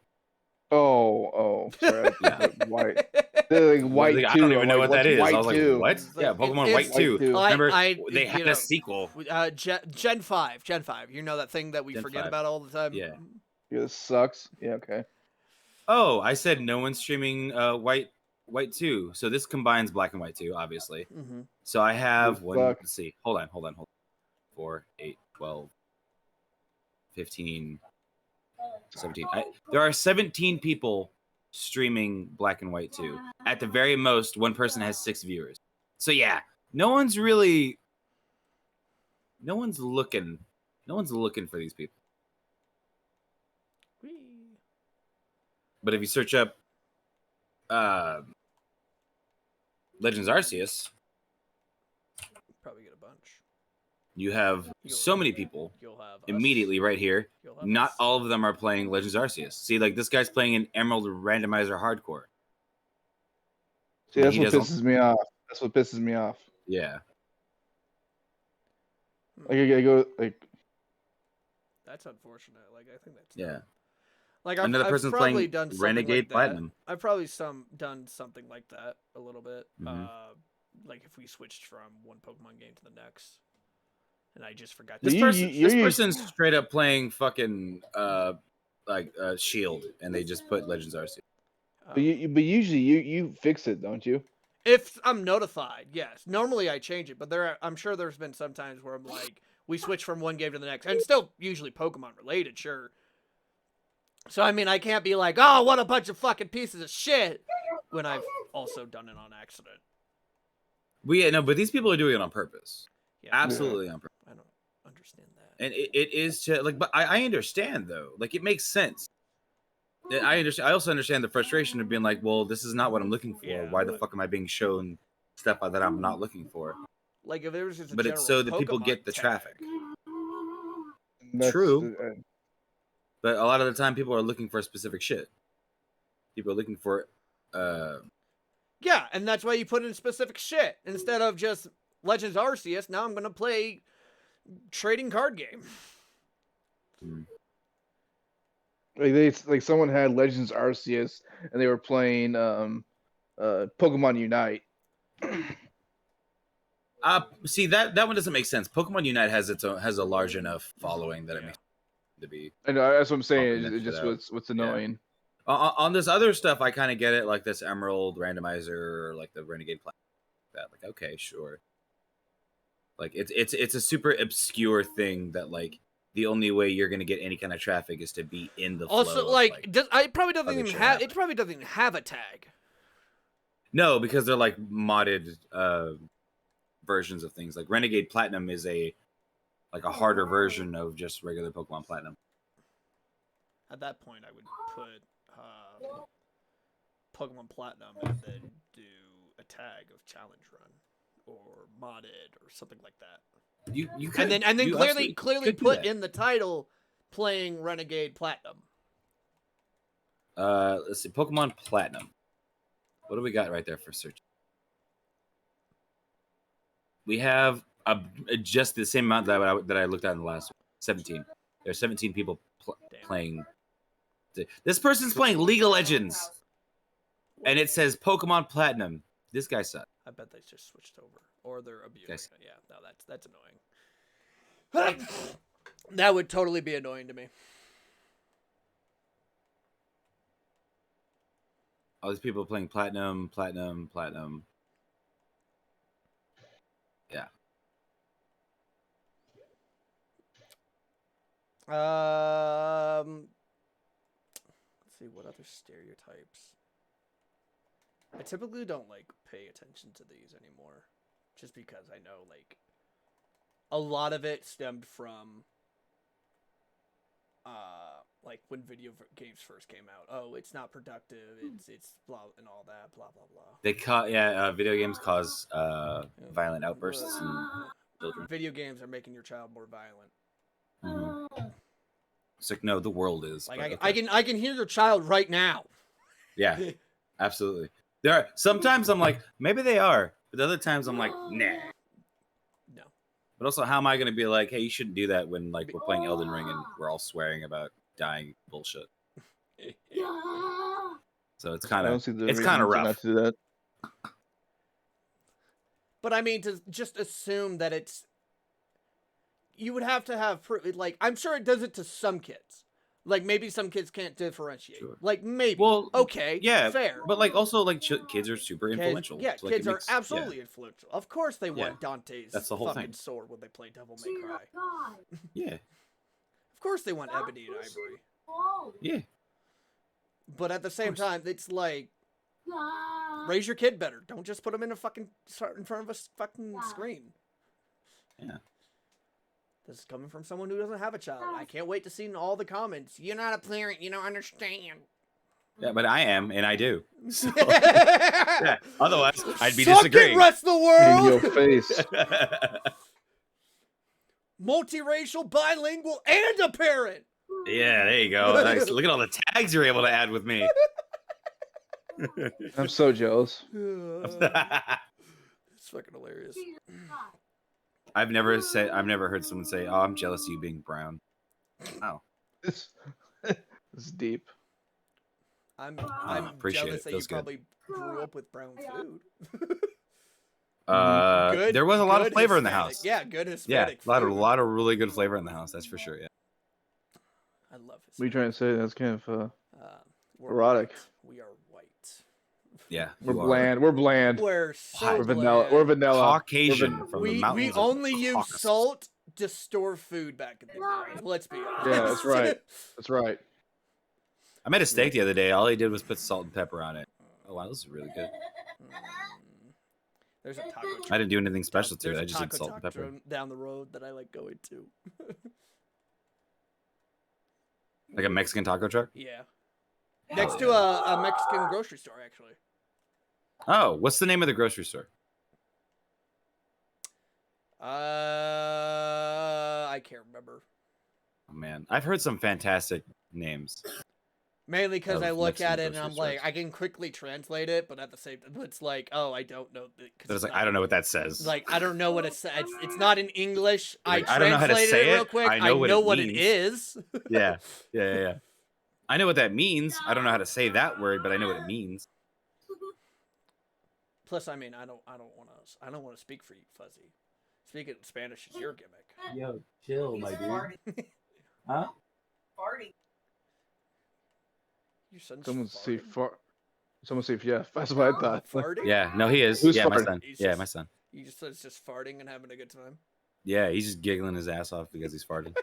Oh, sorry. Yeah. White. They're like White 2. I don't even know what that is. White I was like, 2? what? Yeah, Pokemon White 2. Remember, they had a sequel. Gen 5. Gen 5. You know that thing that we Gen forget 5. about all the time? Yeah. Yeah, this sucks. Yeah, okay. Oh, I said no one's streaming White 2. So this combines Black and White 2, obviously. Mm-hmm. So I have Fuck. let's see. Hold on. 4, 8, 12, 15, 17. There are 17 people streaming Black and White 2. At the very most, one person has 6 viewers. So yeah, no one's looking for these people. But if you search up Legends Arceus, probably get a bunch. you have so many people You'll have immediately right here. You'll have Not us. all of them are playing Legends Arceus. See, like this guy's playing an Emerald Randomizer Hardcore. See, that's what pisses me off. That's what pisses me off. Yeah. Like I go like. That's unfortunate. Like I think that's Yeah. Like Another person's probably playing done something Renegade like Platinum. That. I've probably done something like that a little bit. Mm-hmm. Like if we switched from one Pokemon game to the next, and I just forgot. This person's straight up playing fucking Shield, and they just put Legends Arceus. But usually you fix it, don't you? If I'm notified, yes. Normally I change it, but I'm sure there's been some times where I'm like, we switch from one game to the next, and it's still usually Pokemon related, sure. So I mean, I can't be like, oh, what a bunch of fucking pieces of shit, when I've also done it on accident. But these people are doing it on purpose. Yeah, absolutely on purpose. I don't understand that. And it is to like, but I understand though. Like it makes sense. I understand. I also understand the frustration of being like, well, this is not what I'm looking for. Yeah, why the fuck am I being shown stuff that I'm not looking for? Like if there was just but it's so that people get the traffic. That's true. But a lot of the time, people are looking for specific shit. People are looking for, Yeah, and that's why you put in specific shit instead of just Legends Arceus. Now I'm gonna play trading card game. Like someone had Legends Arceus and they were playing Pokemon Unite. See that one doesn't make sense. Pokemon Unite has a large enough following that it makes sense to be. I know that's what I'm saying. It's just what's annoying. Yeah. On this other stuff, I kind of get it, like this Emerald Randomizer, or like the Renegade Platinum. That like okay, sure. Like it's a super obscure thing that like the only way you're gonna get any kind of traffic is to be in the flow. Also, it probably doesn't even have a tag. No, because they're like modded versions of things. Like Renegade Platinum is a harder version of just regular Pokemon Platinum. At that point, I would put Pokemon Platinum and then do a tag of Challenge Run or modded or something like that. You could, and then clearly put in the title playing Renegade Platinum. Let's see, Pokemon Platinum. What do we got right there for search? We have just the same amount that I looked at in the last 17. There's 17 people playing. This person's playing League of Legends, and it says Pokemon Platinum. This guy sucks. I bet they just switched over, or they're abusing it. Yeah, no, that's annoying. That would totally be annoying to me. All these people playing Platinum. Yeah. Let's see what other stereotypes. I typically don't pay attention to these anymore, just because I know a lot of it stemmed from when video games first came out. Oh, it's not productive. It's blah and all that blah blah blah. Video games cause violent outbursts in children. Video games are making your child more violent. Mm-hmm. It's like no, the world is. I can hear your child right now. Yeah. Absolutely. There are sometimes I'm like, maybe they are, but other times I'm like, nah. No. But also, how am I going to be like, hey, you shouldn't do that when like we're playing Elden Ring and we're all swearing about dying bullshit. So it's kind of rough. Not to do that. But I mean, to just assume that it's, you would have to have like, I'm sure it does it to some kids. Like maybe some kids can't differentiate. Sure. Like maybe. Well, okay. Yeah. Fair. But like also like kids are super influential. Yeah. So, like, kids are absolutely influential. Of course they want Yeah. Dante's That's the whole fucking thing. sword when they play Devil May Cry. Yeah. Of course they want ebony and ivory. Yeah. But at the same time, it's like, raise your kid better. Don't just put them in in front of a fucking screen. Yeah. This is coming from someone who doesn't have a child. I can't wait to see all the comments. You're not a parent. You don't understand. Yeah, but I am, and I do. So, yeah. Otherwise, I'd be disagreeing. Suck it, rest of the world. In your face. Multiracial, bilingual, and a parent. Yeah, there you go. Nice. Look at all the tags you're able to add with me. I'm so jealous. It's fucking hilarious. I've never heard someone say, "Oh, I'm jealous of you being brown." Oh, This is deep. I'm appreciate jealous it. that you Feels good. probably grew up with brown food. Good, there was a lot of flavor in the house. Yeah, good Yeah, Hispanic. a lot of really good flavor in the house. That's for sure. Yeah. I love Hispanic. What are you trying to say? That's kind of We're erotic. white. We are white. Yeah. We're bland. We're bland. We're so We're bland. vanilla. We're vanilla. Caucasian from the We mountains. only of use Caucasus. salt to store food back in the day. Let's be honest. Yeah, that's right. That's right. I made a steak the other day. All he did was put salt and pepper on it. Oh wow, this is really good. There's a taco truck. I didn't do anything special to There's it. a I just did taco salt and truck pepper. down the road that I like going to. Like a Mexican taco truck. Yeah. Next to a Mexican grocery store, actually. Oh, what's the name of the grocery store? I can't remember. Oh man, I've heard some fantastic names. Mainly because Of I look Mexican at it and grocery I'm like, stores. I can quickly translate it, but at the same time, it's like, oh, I don't know. But it's like I don't know what that says. Like, I don't know what it says. It's not in English. Like, I I don't know how to translated say it real it. quick. I know what it it means. is. Yeah. I know what that means. I don't know how to say that word, but I know what it means. Plus, I mean, I don't want to speak for you, Fuzzy. Speaking Spanish is your gimmick. Yo, chill, my dude. Huh? Farting. Your son's Someone say farting? Someone say yeah. That's what I thought. Farting? Yeah, no, he is. Who's Yeah, my farting? son. He's Yeah, just- my son. You just said it's just farting and having a good time. Yeah, he's just giggling his ass off because he's farting.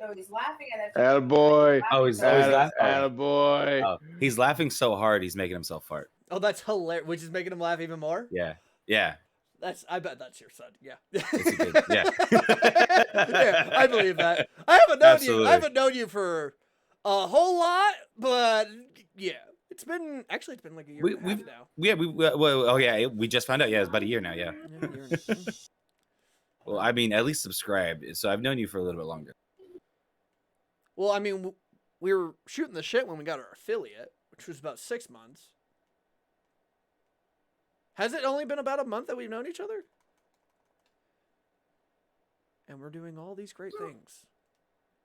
No, he's laughing at it. Attaboy. Oh, he's always laughing. Attaboy. Oh, he's laughing so hard he's making himself fart. Oh, that's hilarious. Which is making him laugh even more. Yeah. I bet that's your son. Yeah. It's a good, yeah. Yeah, I believe that. I haven't known Absolutely. you. I haven't known you for a whole lot, but yeah, it's been like a year and a half now. We just found out. Yeah, it's about a year now. Yeah. Yeah, a year and a half. Well, I mean, at least subscribed. So I've known you for a little bit longer. Well, I mean, we were shooting the shit when we got our affiliate, which was about 6 months. Has it only been about a month that we've known each other? And we're doing all these great things,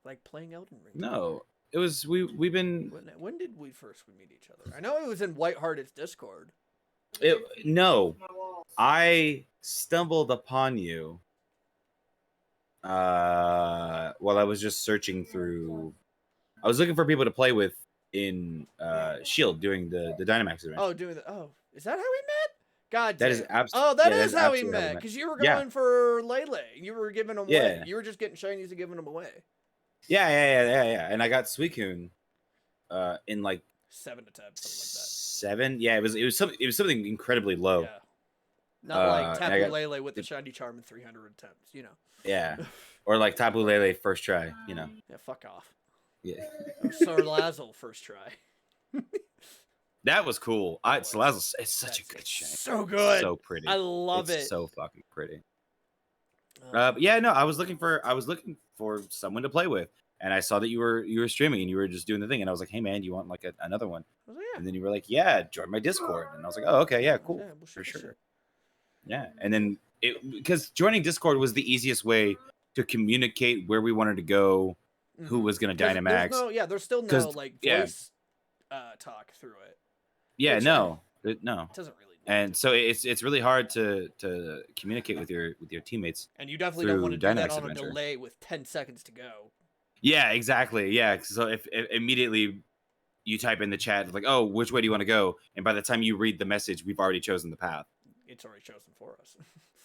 like playing Elden Ring. No, it was we've been. When did we first meet each other? I know it was in Whitehearted's Discord. No, My walls. I stumbled upon you while I was just searching through. I was looking for people to play with in Shield doing the Dynamax event. Oh, is that how we met? God damn. That is Oh, that yeah, is that's how we absolutely met. met. Because you were Yeah. going for Lele. You were giving them away. Yeah. You were just getting shinies and giving them away. Yeah. And I got Suicune in like 7 attempts, something 7. Yeah, it was something incredibly low. like that. Yeah. Not like I Tapu got- Lele with the shiny charm in 300 attempts, you know. Yeah. Or like Tapu Lele first try, you know. Yeah, fuck off. Yeah. Sir Lazzle first try. That was cool. Salazzle, it's such a good shine. So good. So pretty. I love It's it. so fucking pretty. Uh, But yeah, no, I was looking for someone to play with. and I saw that you were streaming and you were just doing the thing, and I was like, hey man, do you want like another one? I was like, yeah. And then you were like, yeah, join my Discord, and I was like, oh okay, yeah, cool, Yeah, we'll for shoot the sure. shit. Yeah, and then because joining Discord was the easiest way to communicate where we wanted to go, who was going to Dynamax. There's still no like voice talk through it. Yeah, no. It doesn't really. And so it's really hard to communicate with your teammates. And you definitely don't want to do that on a delay with 10 seconds to go. Yeah, exactly. Yeah, so if immediately you type in the chat like, oh, which way do you want to go? And by the time you read the message, we've already chosen the path. It's already chosen for us.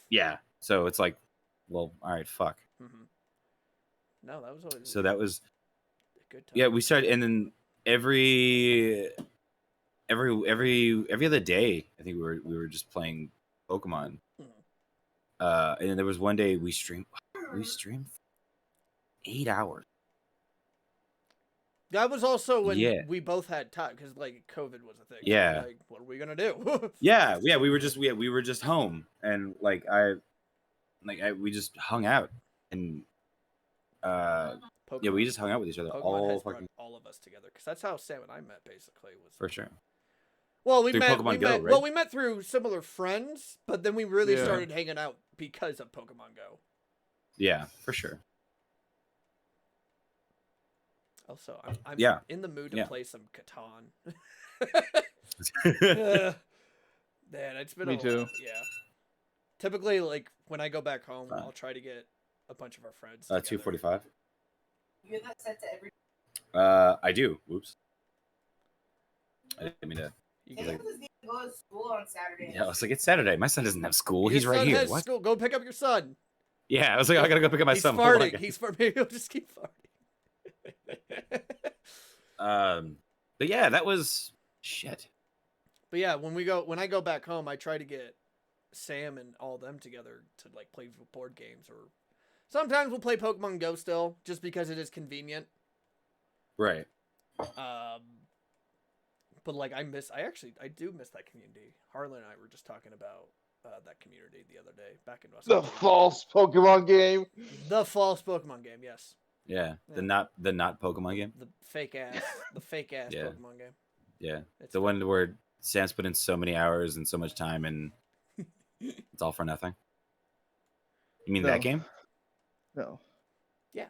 Yeah, so it's like, well, all right, fuck. No, that was always so that was a good time. Yeah, we started, and then every other day, I think we were just playing Pokemon. And then there was one day we streamed 8 hours. That was also when we both had time because like COVID was a thing. Yeah. So, like, what are we gonna do? yeah, we were just home, and we just hung out, and we just hung out with each other all of us together because that's how Sam and I met basically. Was for sure. Well, we met right? Well, we met through similar friends, but then we really started hanging out because of Pokemon Go. Yeah, for sure. Also, I'm in the mood to play some Catan. Man, it's been Me too. Yeah. Typically, like when I go back home, I'll try to get a bunch of our friends. 2:45. You get that set to every. I do. Whoops. I didn't mean to. He doesn't go to school on Saturday. Yeah, I was like, it's Saturday. My son doesn't have school. Your He's right son here. has What? School. Go pick up your son. Yeah, I was like, I gotta go pick up my son. Farting. He's farting. Maybe he'll just keep farting. But yeah, that was shit. But yeah, when I go back home, I try to get Sam and all them together to like play board games, or sometimes we'll play Pokemon Go still, just because it is convenient. Right. But like I do miss that community. Harlan and I were just talking about that community the other day back in West. The false Pokemon game. The false Pokemon game, yes. Yeah, the not Pokemon game. The fake ass Pokemon game. Yeah, it's the one where Sam's put in so many hours and so much time, and it's all for nothing. You mean that game? No. Yeah.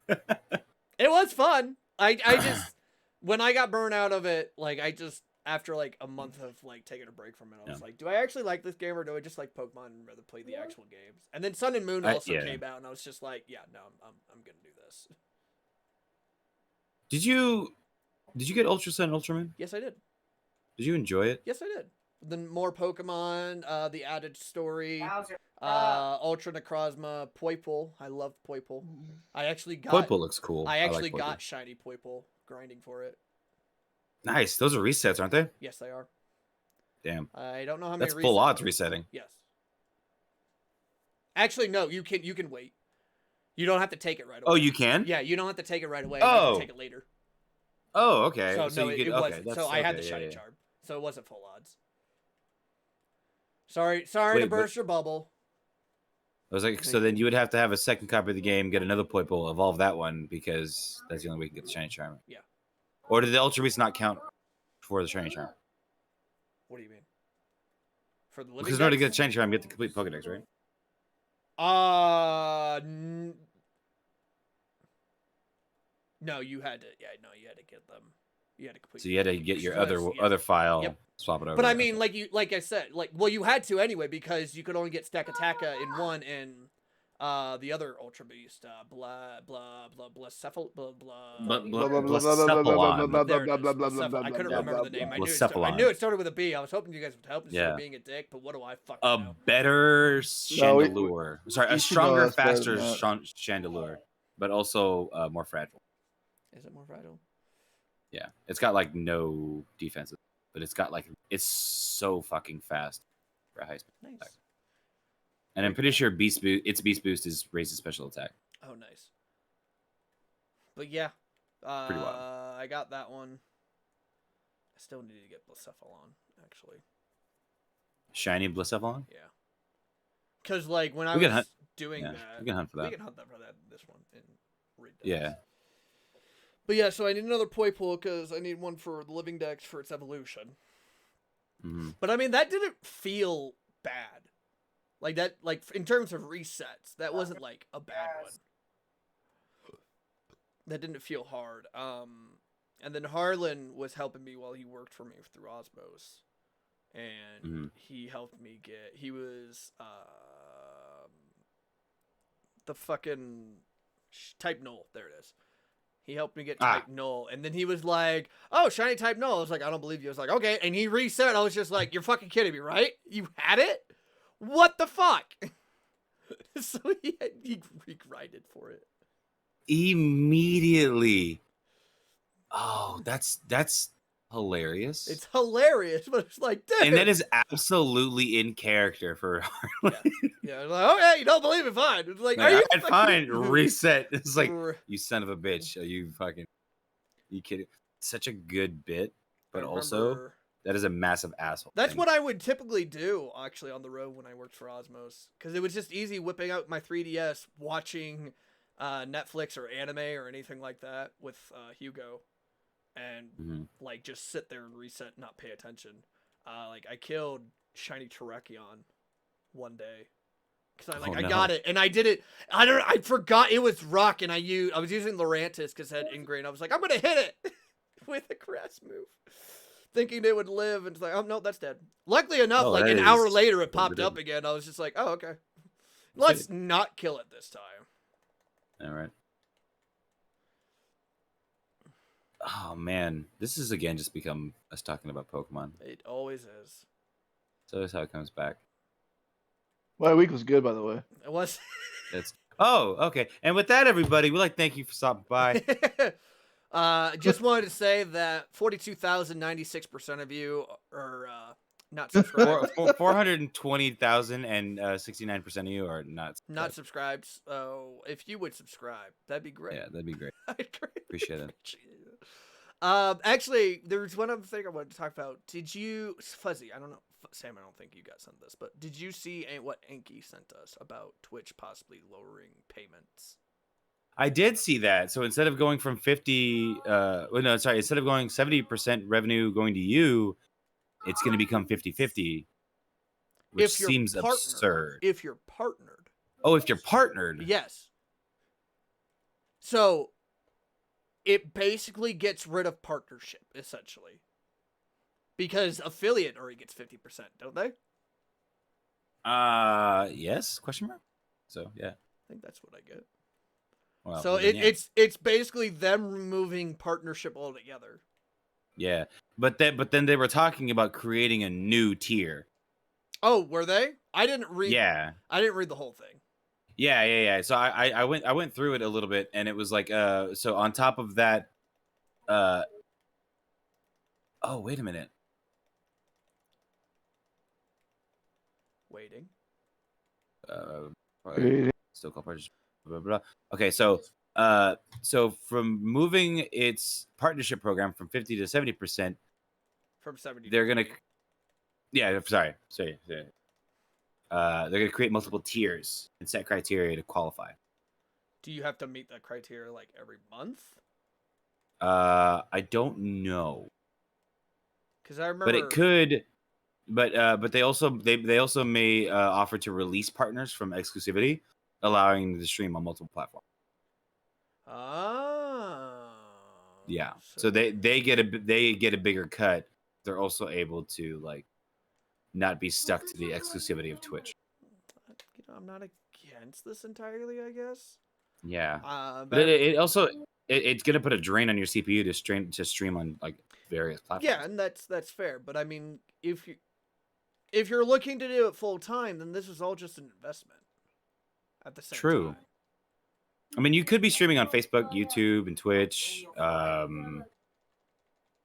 It was fun. I just when I got burned out of it, like I just after like a month of like taking a break from it, I was like, do I actually like this game or do I just like Pokemon and rather play the actual games? And then Sun and Moon also came out, and I was just like, yeah, no, I'm gonna do this. Did you get Ultra Sun and Ultra Moon? Yes, I did. Did you enjoy it? Yes, I did. Then more Pokemon, the added story, Ultra Necrozma, Poipole. I loved Poipole. I actually got Poipole looks cool. I actually got shiny Poipole, grinding for it. Nice. Those are resets, aren't they? Yes, they are. Damn. I don't know how many. That's full odds resetting. Yes. Actually, no. You can wait. You don't have to take it right away. Oh, you can? Yeah, you don't have to take it right away. You have to take it later. Oh, okay. So it wasn't. So I had the shiny charm. So it wasn't full odds. Sorry to burst your bubble. I was like, so then you would have to have a second copy of the game, get another Poipole, evolve that one, because that's the only way you can get the shiny charm. Yeah. Or did the Ultra Beast not count for the shiny charm? What do you mean? For the living because in order to get the shiny charm, you get the complete Pokedex, right? No, you had to. Yeah, no, you had to get them. You had to complete. So you had to get your other file, swap it over. But I mean, like I said, you had to anyway because you could only get Stakataka in one and the other Ultra Beast, I couldn't remember the name. I knew it started with a B. I was hoping you guys would help instead of being a dick, but what do I fucking know? Better Chandelure. Sorry, a stronger, faster Chandelure, but also more fragile. Is it more fragile? Yeah, it's got like no defenses, but it's so fucking fast for a high speed attack. And I'm pretty sure its Beast Boost is raised special attack. Oh, nice. But yeah, pretty wild. I got that one. I still need to get Blacephalon, actually. Shiny Blacephalon? Yeah. Because like when I doing Yeah, that. we can hunt for that. We can hunt that for this one and read that. Yeah. But yeah, so I need another poi pool because I need one for the living dex for its evolution. Mm-hmm. But I mean, that didn't feel bad. Like that, like in terms of resets, that wasn't like a bad one. That didn't feel hard. And then Harlan was helping me while he worked for me through Osmos, and he helped me get. He was the fucking type null. There it is. He helped me get type null, and then he was like, "Oh, shiny type null." I was like, "I don't believe you." I was like, "Okay," and he reset. I was just like, "You're fucking kidding me, right? You had it? What the fuck?" So he re-grinded for it Immediately. Oh, that's hilarious. It's hilarious, but it's like, dude. And that is absolutely in character for Harlan. Yeah, like, okay, you don't believe it, fine. It's like, are Like, you fine, reset. It's like, you son of a bitch. Are you fucking, you kidding? Such a good bit, but also that is a massive asshole. That's what I would typically do, actually, on the road when I worked for Osmos. Because it was just easy whipping out my 3DS, watching Netflix or anime or anything like that with Hugo. And, like, just sit there and reset, not pay attention. Like, I killed Shiny Terrakion one day. Because I got it, and I did it. I forgot it was rock, and I was using Lurantis because it had ingrain. I was like, I'm going to hit it with a grass move. Thinking it would live, and it's like, oh, no, that's dead. Luckily enough, like, an hour later, it popped up again. I was just like, oh, okay. Let's not kill it this time. All right. Oh, man. This is, again, just become us talking about Pokemon. It always is. So that's how it comes back. My week was good, by the way. It was. Oh, okay. And with that, everybody, we'd like to thank you for stopping by. Just wanted to say that 42,096% of you are not subscribed. 420,000 and 69% of you are not subscribed. Not subscribed. So if you would subscribe, that'd be great. Yeah, that'd be great. I'd Appreciate it. Actually, there's one other thing I wanted to talk about. Did you, Fuzzy? I don't know, Sam. I don't think you got sent this, but did you see what Anki sent us about Twitch possibly lowering payments? I did see that. So instead of going from 50, instead of going 70% revenue going to you, it's going to become 50-50, which seems absurd. If you're partnered. Oh, if you're partnered. Yes. So it basically gets rid of partnership, essentially. Because affiliate already gets 50%, don't they? Yes? Question mark? So, yeah. I think that's what I get. Well, so it's basically them removing partnership altogether. Yeah. But then they were talking about creating a new tier. Oh, were they? I didn't read. Yeah. I didn't read the whole thing. Yeah. So I went through it a little bit, and it was like so on top of that, oh, wait a minute. Waiting. Still called purchase. Blah, blah, blah. Okay, so from moving its partnership program from 50 to 70%, from 70, they're gonna, sorry. They're gonna create multiple tiers and set criteria to qualify. Do you have to meet that criteria like every month? I don't know. Because I remember, but it could. But they also may offer to release partners from exclusivity, allowing them to stream on multiple platforms. Oh. Yeah. So they get a bigger cut. They're also able to like not be stuck to the exclusivity of Twitch. I'm not against this entirely, I guess. Yeah. But it also it's gonna put a drain on your CPU to stream on like various platforms. Yeah, and that's fair. But I mean, if you're looking to do it full time, then this is all just an investment. At the same time. I mean, you could be streaming on Facebook, YouTube, and Twitch,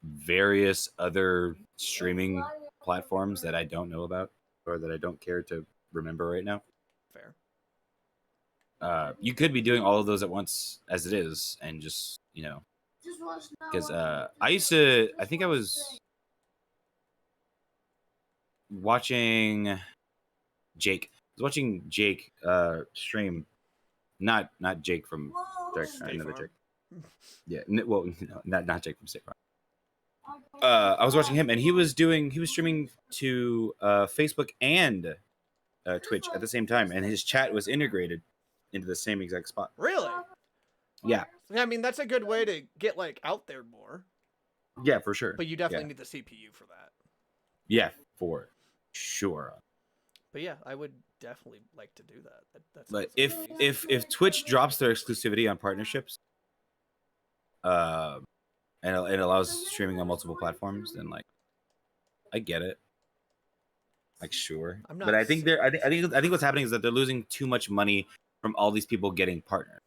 various other streaming platforms that I don't know about or that I don't care to remember right now. Fair. You could be doing all of those at once as it is, and just because I think I was watching Jake was watching Jake stream, not Jake from another Jake. Yeah, well, no, not Jake from State Farm. I was watching him, and he was streaming to Facebook and Twitch at the same time, and his chat was integrated into the same exact spot. Really? Yeah. I mean, that's a good way to get like out there more. Yeah, for sure. But you definitely need the CPU for that. Yeah, for sure. But yeah, I would definitely like to do that. But if Twitch drops their exclusivity on partnerships, and it allows streaming on multiple platforms, then like, I get it. Like, sure. But I think I think what's happening is that they're losing too much money from all these people getting partnered.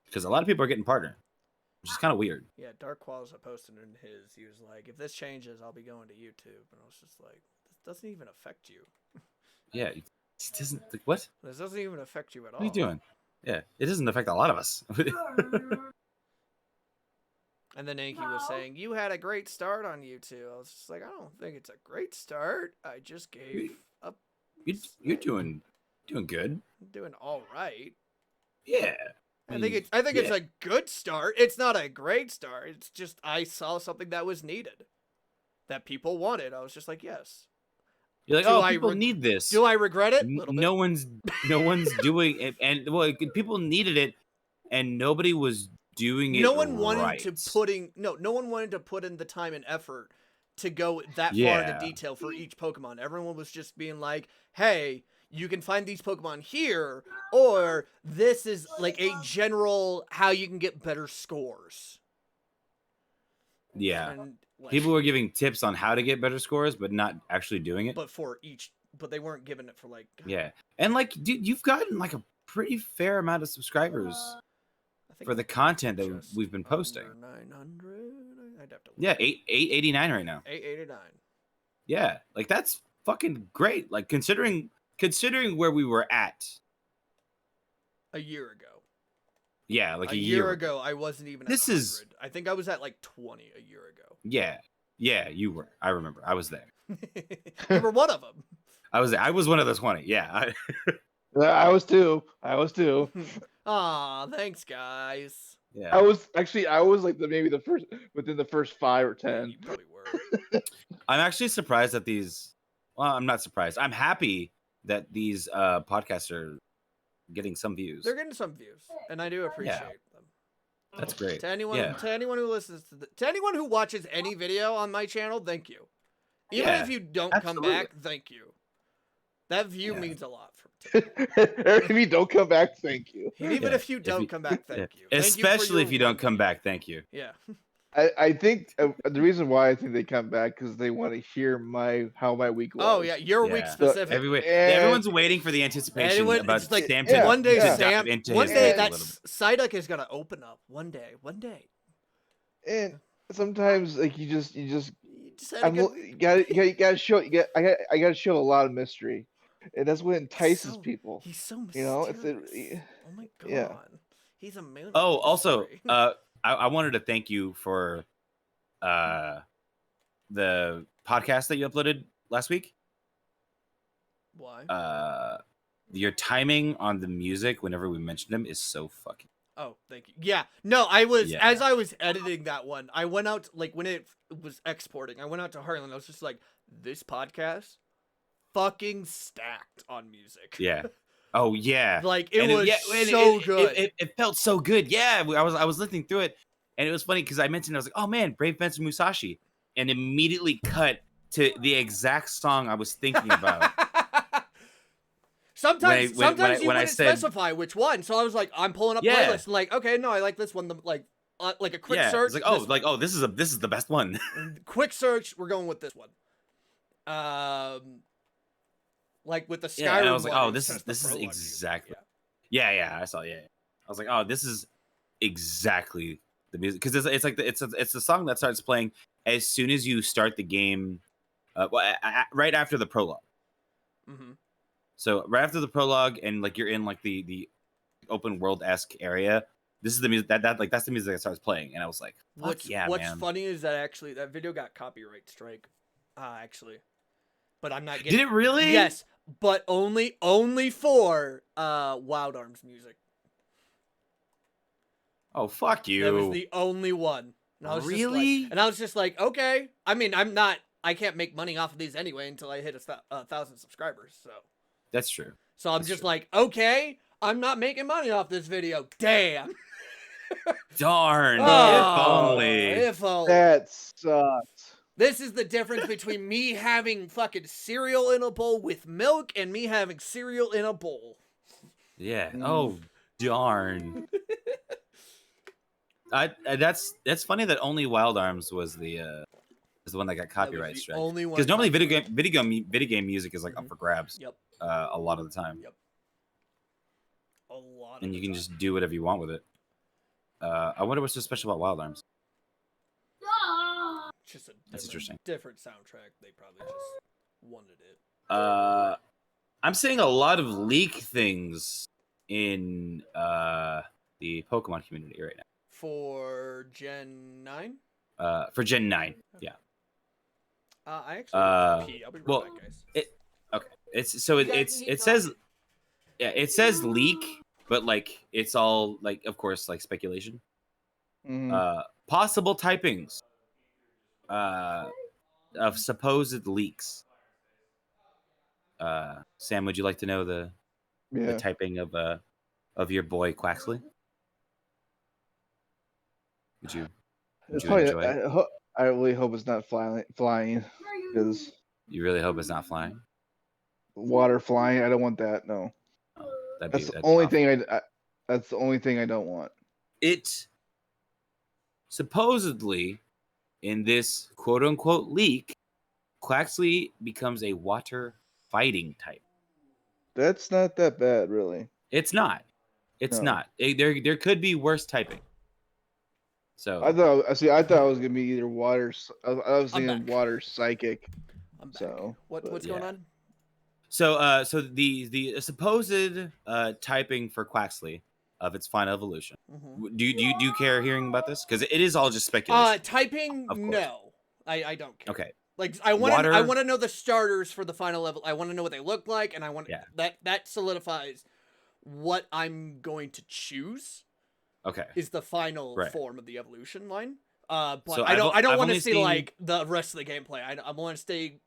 Because a lot of people are getting partnered, which is kind of weird. Yeah, Dark Qualls posted in his. He was like, "If this changes, I'll be going to YouTube." And I was just like, "This doesn't even affect you." Yeah, it doesn't. Like, what? This doesn't even affect you at all. What are you doing? Yeah, it doesn't affect a lot of us. And then Anki was saying, "You had a great start on YouTube." I was just like, "I don't think it's a great start. I just gave up." You're doing good. I'm doing all right. Yeah. I think it's a good start. It's not a great start. It's just I saw something that was needed, that people wanted. I was just like, yes. You're like, people need this. Do I regret it? No one's doing it, and well, people needed it, and nobody was doing it. No one wanted right. no one wanted to put in the time and effort to go that far into detail for each Pokemon. Everyone was just being like, hey, you can find these Pokemon here, or this is like a general how you can get better scores. Yeah. And, like, people were giving tips on how to get better scores, but not actually doing it. But they weren't giving it for like. Yeah. And like, dude, you've gotten like a pretty fair amount of subscribers for the content that we've been posting. 900. I'd have to look. Yeah, 889 right now. 889. Yeah, like that's fucking great. Like considering where we were at a year ago. Yeah, like a year ago, I wasn't even. This at 100. I think I was at like 20 a year ago. Yeah, you were. I remember. I was there. You were one of them. I was there. I was one of those 20. Yeah. I was too. Aw, thanks, guys. Yeah. I was like within the first 5 or 10. Yeah, you probably were. I'm actually surprised that these. Well, I'm not surprised. I'm happy that these podcasts are getting some views. They're getting some views, and I do appreciate them. That's great. To anyone who listens to anyone who watches any video on my channel, thank you. Even if you don't come back, thank you. That view means a lot for me. If you don't come back, thank you. Even if you don't come back, thank you. Especially if you don't come back, thank you. Yeah. I think the reason why I think they come back because they want to hear how my week was. Oh yeah, your week specific. Everyone's waiting for the anticipation about Stampton. One day that Psyduck is gonna open up. One day. And sometimes like you gotta show I gotta show a lot of mystery, and that's what entices people. He's so mysterious. Oh my god. Yeah. He's a man. Oh, also, I wanted to thank you for the podcast that you uploaded last week. Why? Your timing on the music whenever we mentioned him is so fucking. Oh, thank you. Yeah. No, as I was editing that one, I went out when it was exporting. I went out to Harlan. I was just like, this podcast, fucking stacked on music. Yeah. Oh yeah, it was so good. It felt so good. Yeah, I was listening through it, and it was funny because I mentioned I was like, "Oh man, Brave Fencer Musashi," and immediately cut to the exact song I was thinking about. Sometimes you wouldn't specify which one, so I was like, "I'm pulling up playlists." And okay, no, I like this one. Like a quick search. It's like, this is the best one. Quick search. We're going with this one. Like with the Skyrim and I was like, one, this is exactly. Yeah, I saw. Yeah, I was like, oh, this is exactly the music because it's the song that starts playing as soon as you start the game, right after the prologue. Mm-hmm. So right after the prologue and like you're in like the open world-esque area, this is the music that's the music that starts playing, and I was like, what's funny is that actually that video got copyright strike, actually. but I'm not getting. Did it really? Yes, but only for Wild Arms music. Oh, fuck you. That was the only one. And I was Really? I was just like, okay. I mean, I can't make money off of these anyway until I hit 1,000 subscribers. So That's true. So I'm just like, okay, I'm not making money off this video. Damn. Darn. Oh, If only. That sucks. This is the difference between me having fucking cereal in a bowl with milk and me having cereal in a bowl. Yeah. Oh, darn. That's funny that only Wild Arms was the one that got copyright strike. Only one. Because normally video game music is like up for grabs. Yep. A lot of the time. Yep. A lot. And you can just do whatever you want with it. I wonder what's so special about Wild Arms. Just That's interesting. Different soundtrack. They probably just wanted it. I'm seeing a lot of leak things in the Pokemon community right now. For Gen 9? For Gen 9, yeah. I actually I'll be right back, guys. It says leak, but like it's all like, of course, like speculation. Possible typings of supposed leaks. Sam, would you like to know the typing of your boy Quaxley? Would you enjoy it? I really hope it's not flying, because you really hope it's not flying. Water flying. I don't want that. No, that's the only thing that's the only thing I don't want. It supposedly, in this quote unquote leak, Quaxley becomes a water fighting type. That's not that bad, really. It's not. It's not. There could be worse typing. So I thought it was gonna be either water. I was thinking water psychic. I'm back. So what's going on? So the supposed typing for Quaxley of its final evolution. Mm-hmm. Do you care hearing about this? Because it is all just speculation. Typing, no, I don't care. Okay. Like I want to know the starters for the final level. I want to know what they look like, and I want that solidifies what I'm going to choose. Okay. Is the final form of the evolution line. But so I don't want to see like the rest of the gameplay. I want to stay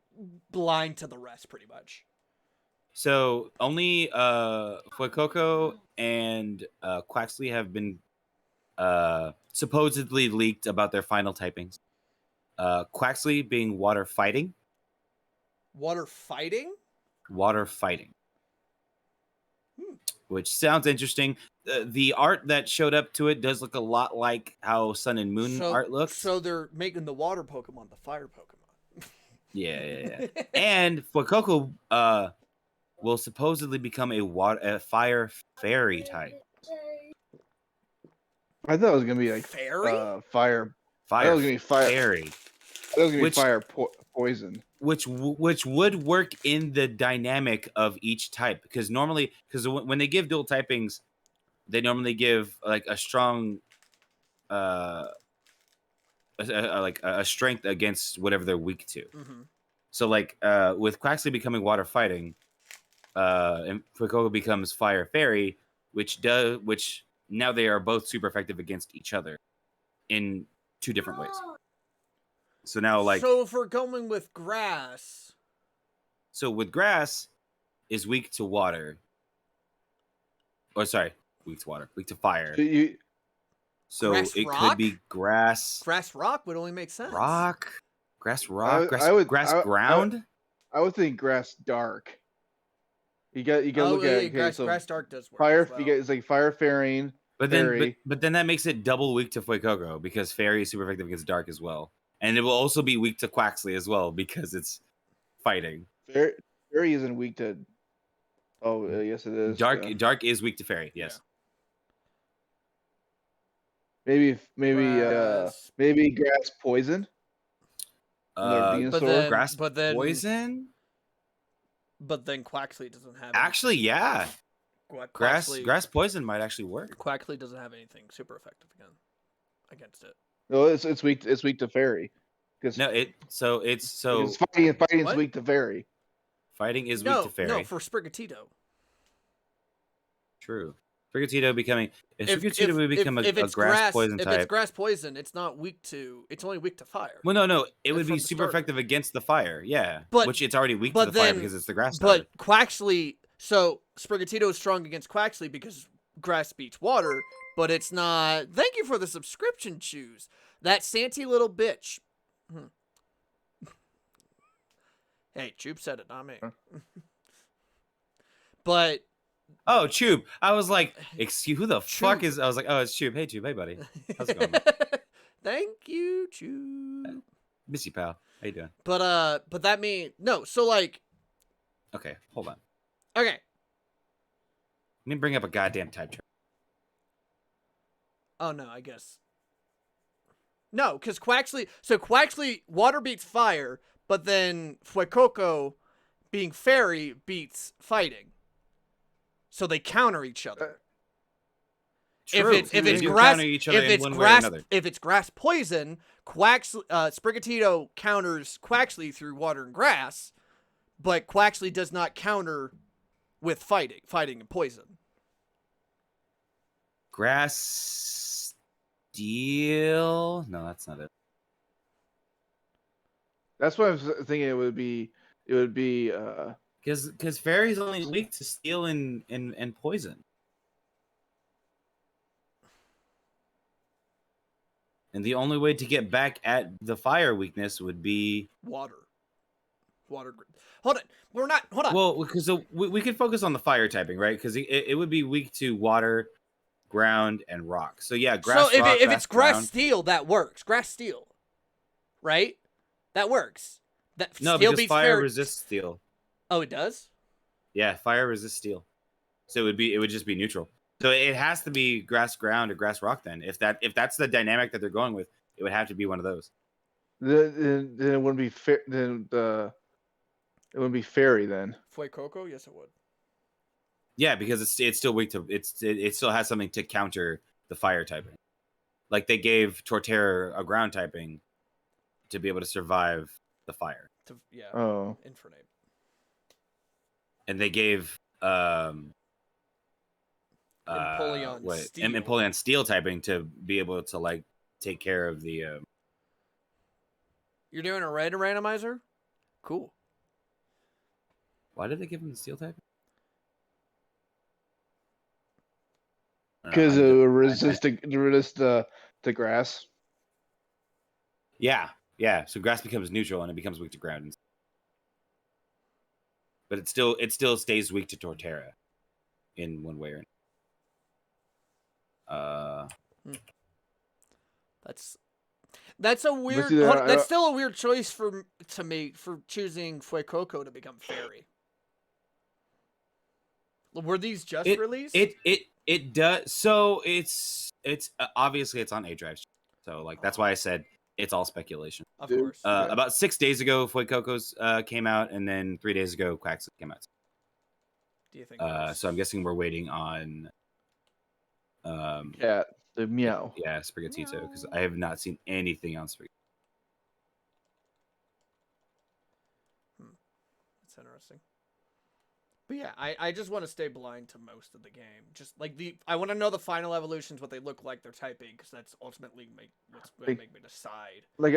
blind to the rest pretty much. So only Fuecoco and Quaxley have been supposedly leaked about their final typings. Quaxley being water fighting. Water fighting? Water fighting. Which sounds interesting. The art that showed up to it does look a lot like how Sun and Moon art looks. So they're making the water Pokemon the fire Pokemon. Yeah. And Fuecoco will supposedly become a fire fairy type. I thought it was gonna be like fairy, fire. I thought it was gonna be fairy. It was gonna be fire poison. Which would work in the dynamic of each type, because normally, when they give dual typings, they normally give like a strong, like a strength against whatever they're weak to. Mm-hmm. So like with Quaxley becoming water fighting, and Fuecoco becomes fire fairy, which now they are both super effective against each other in two different ways. So now, like, so if we're going with grass, so with grass is weak to water, or sorry, weak to fire. So grass it rock? could be grass. Grass rock would only make sense. Grass ground. I would think grass dark. You got look at it. Okay, grass dark does work. Fire, well. it's like fire fairing. But then that makes it double weak to Fuecoco, because fairy is super effective against dark as well. And it will also be weak to Quaxley as well, because it's fighting. Fairy isn't weak to. Oh, yes, it is. Dark is weak to fairy. Yes. Yeah. Maybe grass poison. Grass poison. But then Quaxley doesn't have. Actually, yeah. Quaxley, grass poison might actually work. Quaxley doesn't have anything super effective against it. No, it's weak to fairy. No, it's fighting is weak to fairy. Fighting is weak to Fairy. No, for Sprigatito. True. Sprigatito becoming Sprigatito would become a grass poison type. If it's grass poison, it's not weak to. It's only weak to fire. Well, no, it would be super effective against the fire. Yeah, but which it's already weak to the fire because it's the grass. But Quaxley, so Sprigatito is strong against Quaxley because grass beats water, but it's not. Thank you for the subscription, Choose. That Santy little bitch. Hey, Choop said it, not me. But. Oh, Choop. I was like, excuse who the fuck is. I was like, oh, it's Choop. Hey, Choop. Hey, buddy. How's it going? Thank you, Choop. Miss you, pal. How you doing? But that mean no. So like. Okay, hold on. Okay. Let me bring up a goddamn type chart. Oh no, I guess. No, because Quaxley water beats fire, but then Fuecoco being fairy beats fighting. So they counter each other. True. If it's grass poison, Sprigatito counters Quaxley through water and grass, but Quaxley does not counter with fighting and poison. Grass steel? No, that's not it. That's what I was thinking. It would be. Because fairy's only weak to steel and poison. And the only way to get back at the fire weakness would be water. Hold on. Hold on. Well, because we could focus on the fire typing, right? Because it would be weak to water, ground, and rock. So yeah, grass. So if it's grass steel, that works. Grass steel, right? That works. That no, steel because beats fire fairy. resists steel. Oh, it does? Yeah, fire resists steel. So it would just be neutral. So it has to be grass ground or grass rock then. If that's the dynamic that they're going with, it would have to be one of those. Then it wouldn't be fair. Then it wouldn't be fairy then. Fuecoco? Yes, it would. Yeah, because it's still weak to it still has something to counter the fire typing. Like they gave Torterra a ground typing to be able to survive the fire. Infernape. And they gave Empoleon steel typing to be able to like take care of the You're doing a randomizer? Cool. Why did they give him the steel typing? Because it would resist the grass. Yeah. So grass becomes neutral and it becomes weak to ground. But it still stays weak to Torterra in one way or another. That's a weird. That's still a weird choice to make for choosing Fuecoco to become fairy. Were these just released? It does. So it's obviously it's on A drive. So like that's why I said it's all speculation. Of course. About 6 days ago, Fuecoco's came out, and then 3 days ago, Quaxley came out. Do you think? So I'm guessing we're waiting on. The meow. Yeah, Sprigatito, because I have not seen anything on Sprigatito. That's interesting. But yeah, I just want to stay blind to most of the game. Just like I want to know the final evolutions, what they look like, their typing, because that's ultimately what's going to make me decide. Like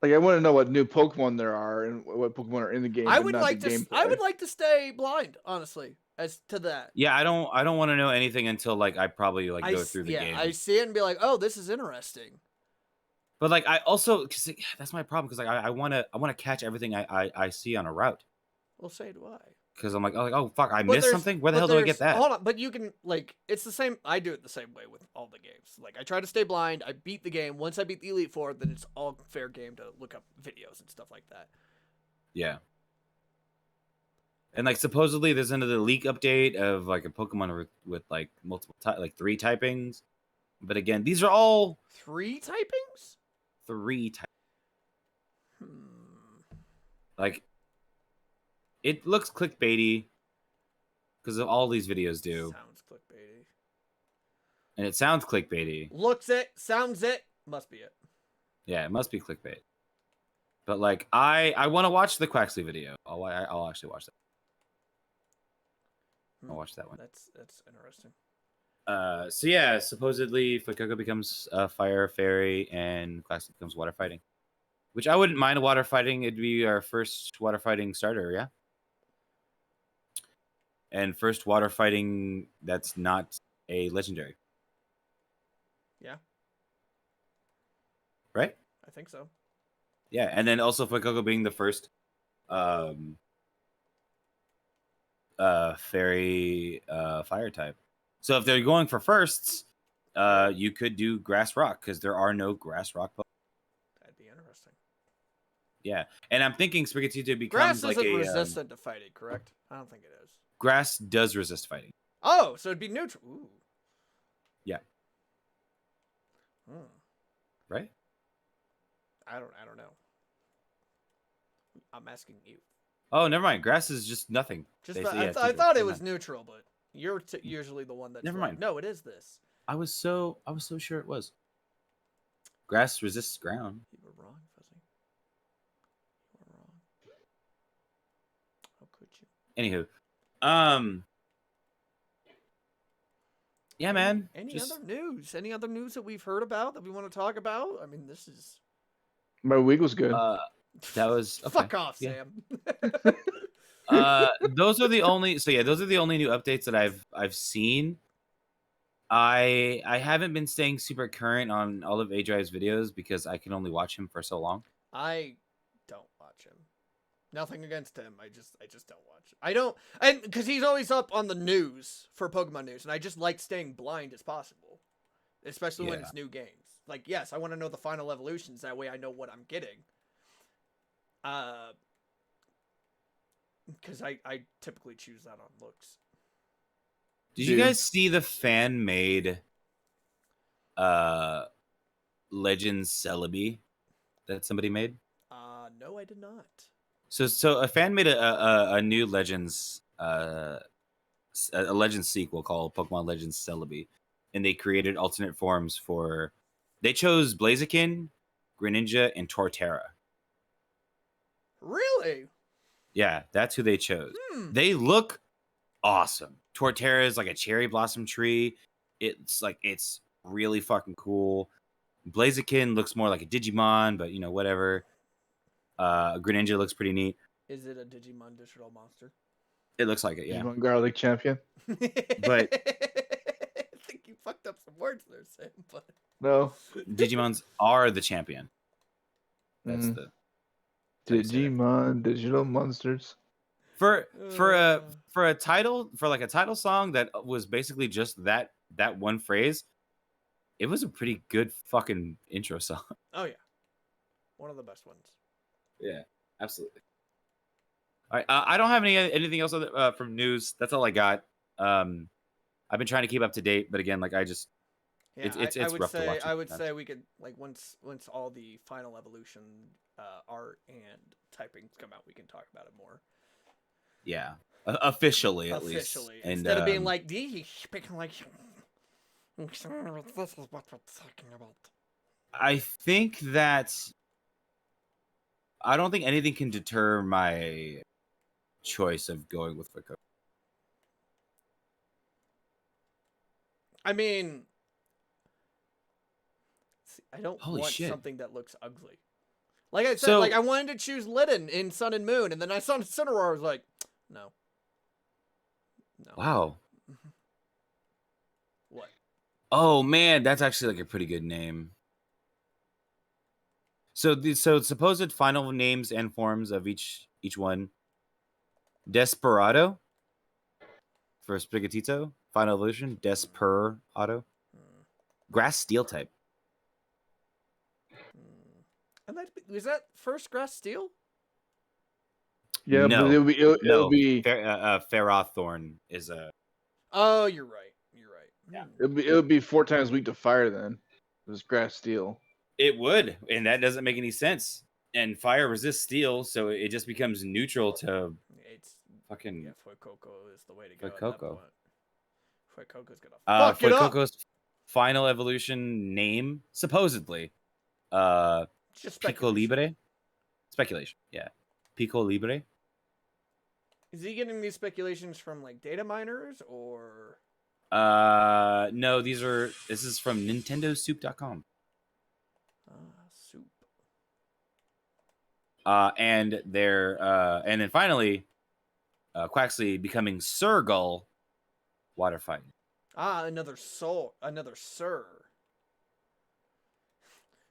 I want to know what new Pokemon there are and what Pokemon are in the game. I would like to stay blind, honestly, as to that. Yeah, I don't want to know anything until like I probably like go through the game. I see it and be like, oh, this is interesting. But like I also, because that's my problem, because like I want to catch everything I see on a route. Well, say do I. Because I'm like, oh fuck, I missed something. Where the hell do I get that? Hold on, but you can like, it's the same. I do it the same way with all the games. Like I try to stay blind. I beat the game. Once I beat the Elite Four, then it's all fair game to look up videos and stuff like that. Yeah. And like supposedly there's another leak update of like a Pokemon with like multiple like 3 typings. But again, these are all 3 typings. 3 typings. Like. It looks clickbaity because of all these videos do. Sounds clickbaity. And it sounds clickbaity. Looks it, sounds it, must be it. Yeah, it must be clickbait. But like, I want to watch the Quaxley video. I'll actually watch that. I'll watch that one. That's interesting. So yeah, supposedly Fuecoco becomes fire fairy and Classic becomes water fighting, which I wouldn't mind water fighting. It'd be our first water fighting starter, yeah. And first water fighting that's not a legendary. Yeah. Right? I think so. Yeah, and then also Fuecoco being the first fairy fire type. So if they're going for firsts, you could do grass rock because there are no grass rock. That'd be interesting. Yeah, and I'm thinking Sprigatito becomes Grass like isn't a resistant to fighting, correct? I don't think it is. grass does resist fighting. Oh, so it'd be neutral. Ooh. Yeah. Hmm. Right? I don't know. I'm asking you. Oh, never mind. Grass is just nothing. Just Yeah, I thought it was neutral, but you're usually the one that's Never like, mind. no, it is this. I was so sure it was. Grass resists ground. You were wrong, Fuzzy. You were wrong. How could you? Anywho, yeah, man. Any other news? Any other news that we've heard about that we want to talk about? I mean, this is. My week was good. That was okay. Fuck off, Yeah. Sam. Those are the only. So yeah, those are the only new updates that I've seen. I haven't been staying super current on all of A-Drive's videos because I can only watch him for so long. I don't watch him. Nothing against him. I just don't watch. I don't, and because he's always up on the news for Pokemon news, and I just like staying blind as possible, especially when it's new games. Like, yes, I want to know the final evolutions. That way, I know what I'm getting. Because I typically choose that on looks. Did you guys see the fan-made Legends Celebi that somebody made? No, I did not. So a fan made a new Legends a Legends sequel called Pokemon Legends Celebi, and they created alternate forms for. They chose Blaziken, Greninja, and Torterra. Really? Yeah, that's who they chose. They look awesome. Torterra is like a cherry blossom tree. It's really fucking cool. Blaziken looks more like a Digimon, but whatever. Greninja looks pretty neat. Is it a Digimon digital monster? It looks like it, yeah. Digimon Garlic Champion. But I think you fucked up some words there, Sam. But no, Digimons are the champion. That's the Digimon digital monsters. for a title song that was basically just that one phrase. It was a pretty good fucking intro song. Oh yeah, one of the best ones. Yeah, absolutely. All right, I don't have anything else from news. That's all I got. I've been trying to keep up to date, but again, it's rough to watch. I would say we could once all the final evolution art and typings come out, we can talk about it more. Yeah, officially at least. Instead of being like, "He's speaking like." This is what we're talking about. I think that I don't think anything can deter my choice of going with Fuecoco. I mean, I don't Holy want shit. something that looks ugly. Like I said, I wanted to choose Litten in Sun and Moon, and then I saw Cineroar. I was like, no. Wow. What? Oh man, that's actually a pretty good name. So supposed final names and forms of each one. Desperado for Sprigatito. Final evolution. Desperado. Grass Steel type. And was that first Grass Steel? Yeah, no, but it'll be Ferrothorn is a. Oh, you're right. Yeah. It'll be 4 times weak to fire then. It was Grass Steel. It would, and that doesn't make any sense. And fire resists steel, so it just becomes neutral to. It's fucking. Yeah, Fuecoco is the way to go. Fuecoco. Fuecoco's gonna fuck it up. Fuecoco's final evolution name supposedly. Just Pico Libre. Speculation. Yeah. Pico Libre. Is he getting these speculations from like data miners or? No, this is from nintendosoup.com. Soup. And then finally, Quaxley becoming Sir Gull, water fighting. Another Sir.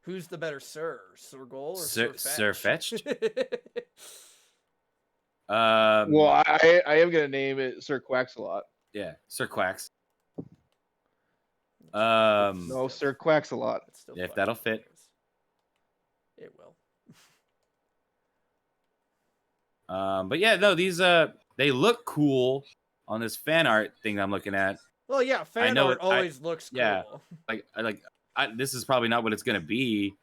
Who's the better Sir? Sir Gull or Sir Fetched? Well, I am gonna name it Sir Quaxalot. Yeah, Sir Quax. No, Sir Quaxalot. If that'll fit. It will. But yeah, no, these they look cool on this fan art thing I'm looking at. Well, yeah, fan art always looks cool. Yeah, this is probably not what it's gonna be,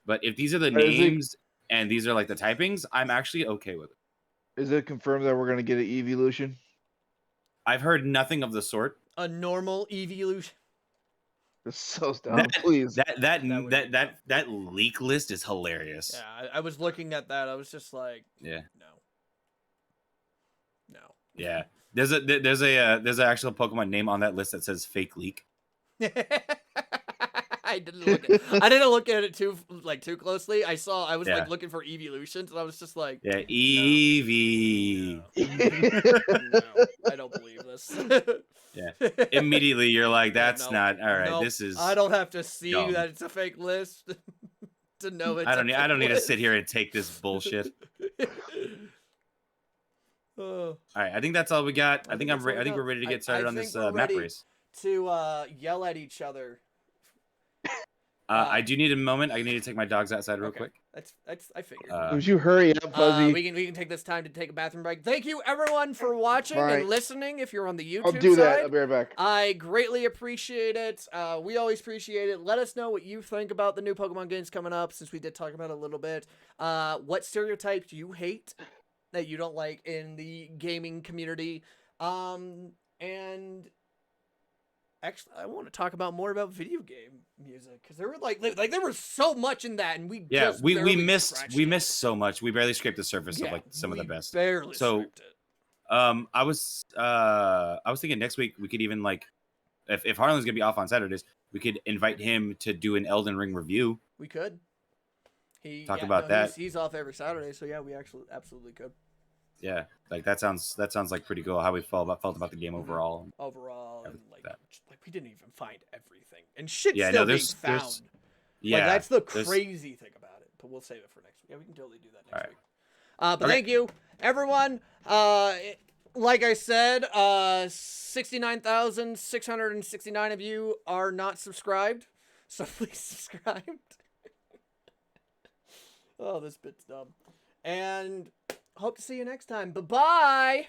but if these are the names and these are like the typings, I'm actually okay with it. Is it confirmed that we're gonna get an evolution? I've heard nothing of the sort. A normal evolution. That's so dumb. Please. That leak list is hilarious. Yeah, I was looking at that. I was just like, yeah, no. Yeah, there's an actual Pokemon name on that list that says fake leak. I didn't look at it too closely. I was like looking for evolutions, and I was just like, yeah, Eevee. No, I don't believe this. Yeah, immediately you're like, that's not all right. This is. I don't have to see dumb. that it's a fake list to know it's. I don't need to sit here and take this bullshit. All right, I think that's all we got. I think we're ready to get started on this map race. To yell at each other. I do need a moment. I need to take my dogs outside real quick. I figured. Would you hurry up, Fuzzy? We can take this time to take a bathroom break. Thank you everyone for watching and listening. If you're on the YouTube I'll do that. side, I'll be right back. I greatly appreciate it. We always appreciate it. Let us know what you think about the new Pokemon games coming up, since we did talk about it a little bit. What stereotypes you hate that you don't like in the gaming community. And actually, I want to talk about video game music, because there were like there was so much in that, and we missed so much. We barely scraped the surface of like some of the best. Barely scraped it. I was thinking next week we could even like, if Harlan's gonna be off on Saturdays, we could invite him to do an Elden Ring review. We could. Talk about that. He's off every Saturday, so yeah, we actually absolutely could. Yeah, like that sounds like pretty cool. How we felt about the game overall. And like we didn't even find everything, and shit's still being found. Yeah, like, that's the crazy thing about it. But we'll save it for next week. Yeah, we can totally do that next week. But thank you, everyone. Like I said, 69,669 of you are not subscribed, so please subscribe. Oh, this bit's dumb. And hope to see you next time. Bye-bye!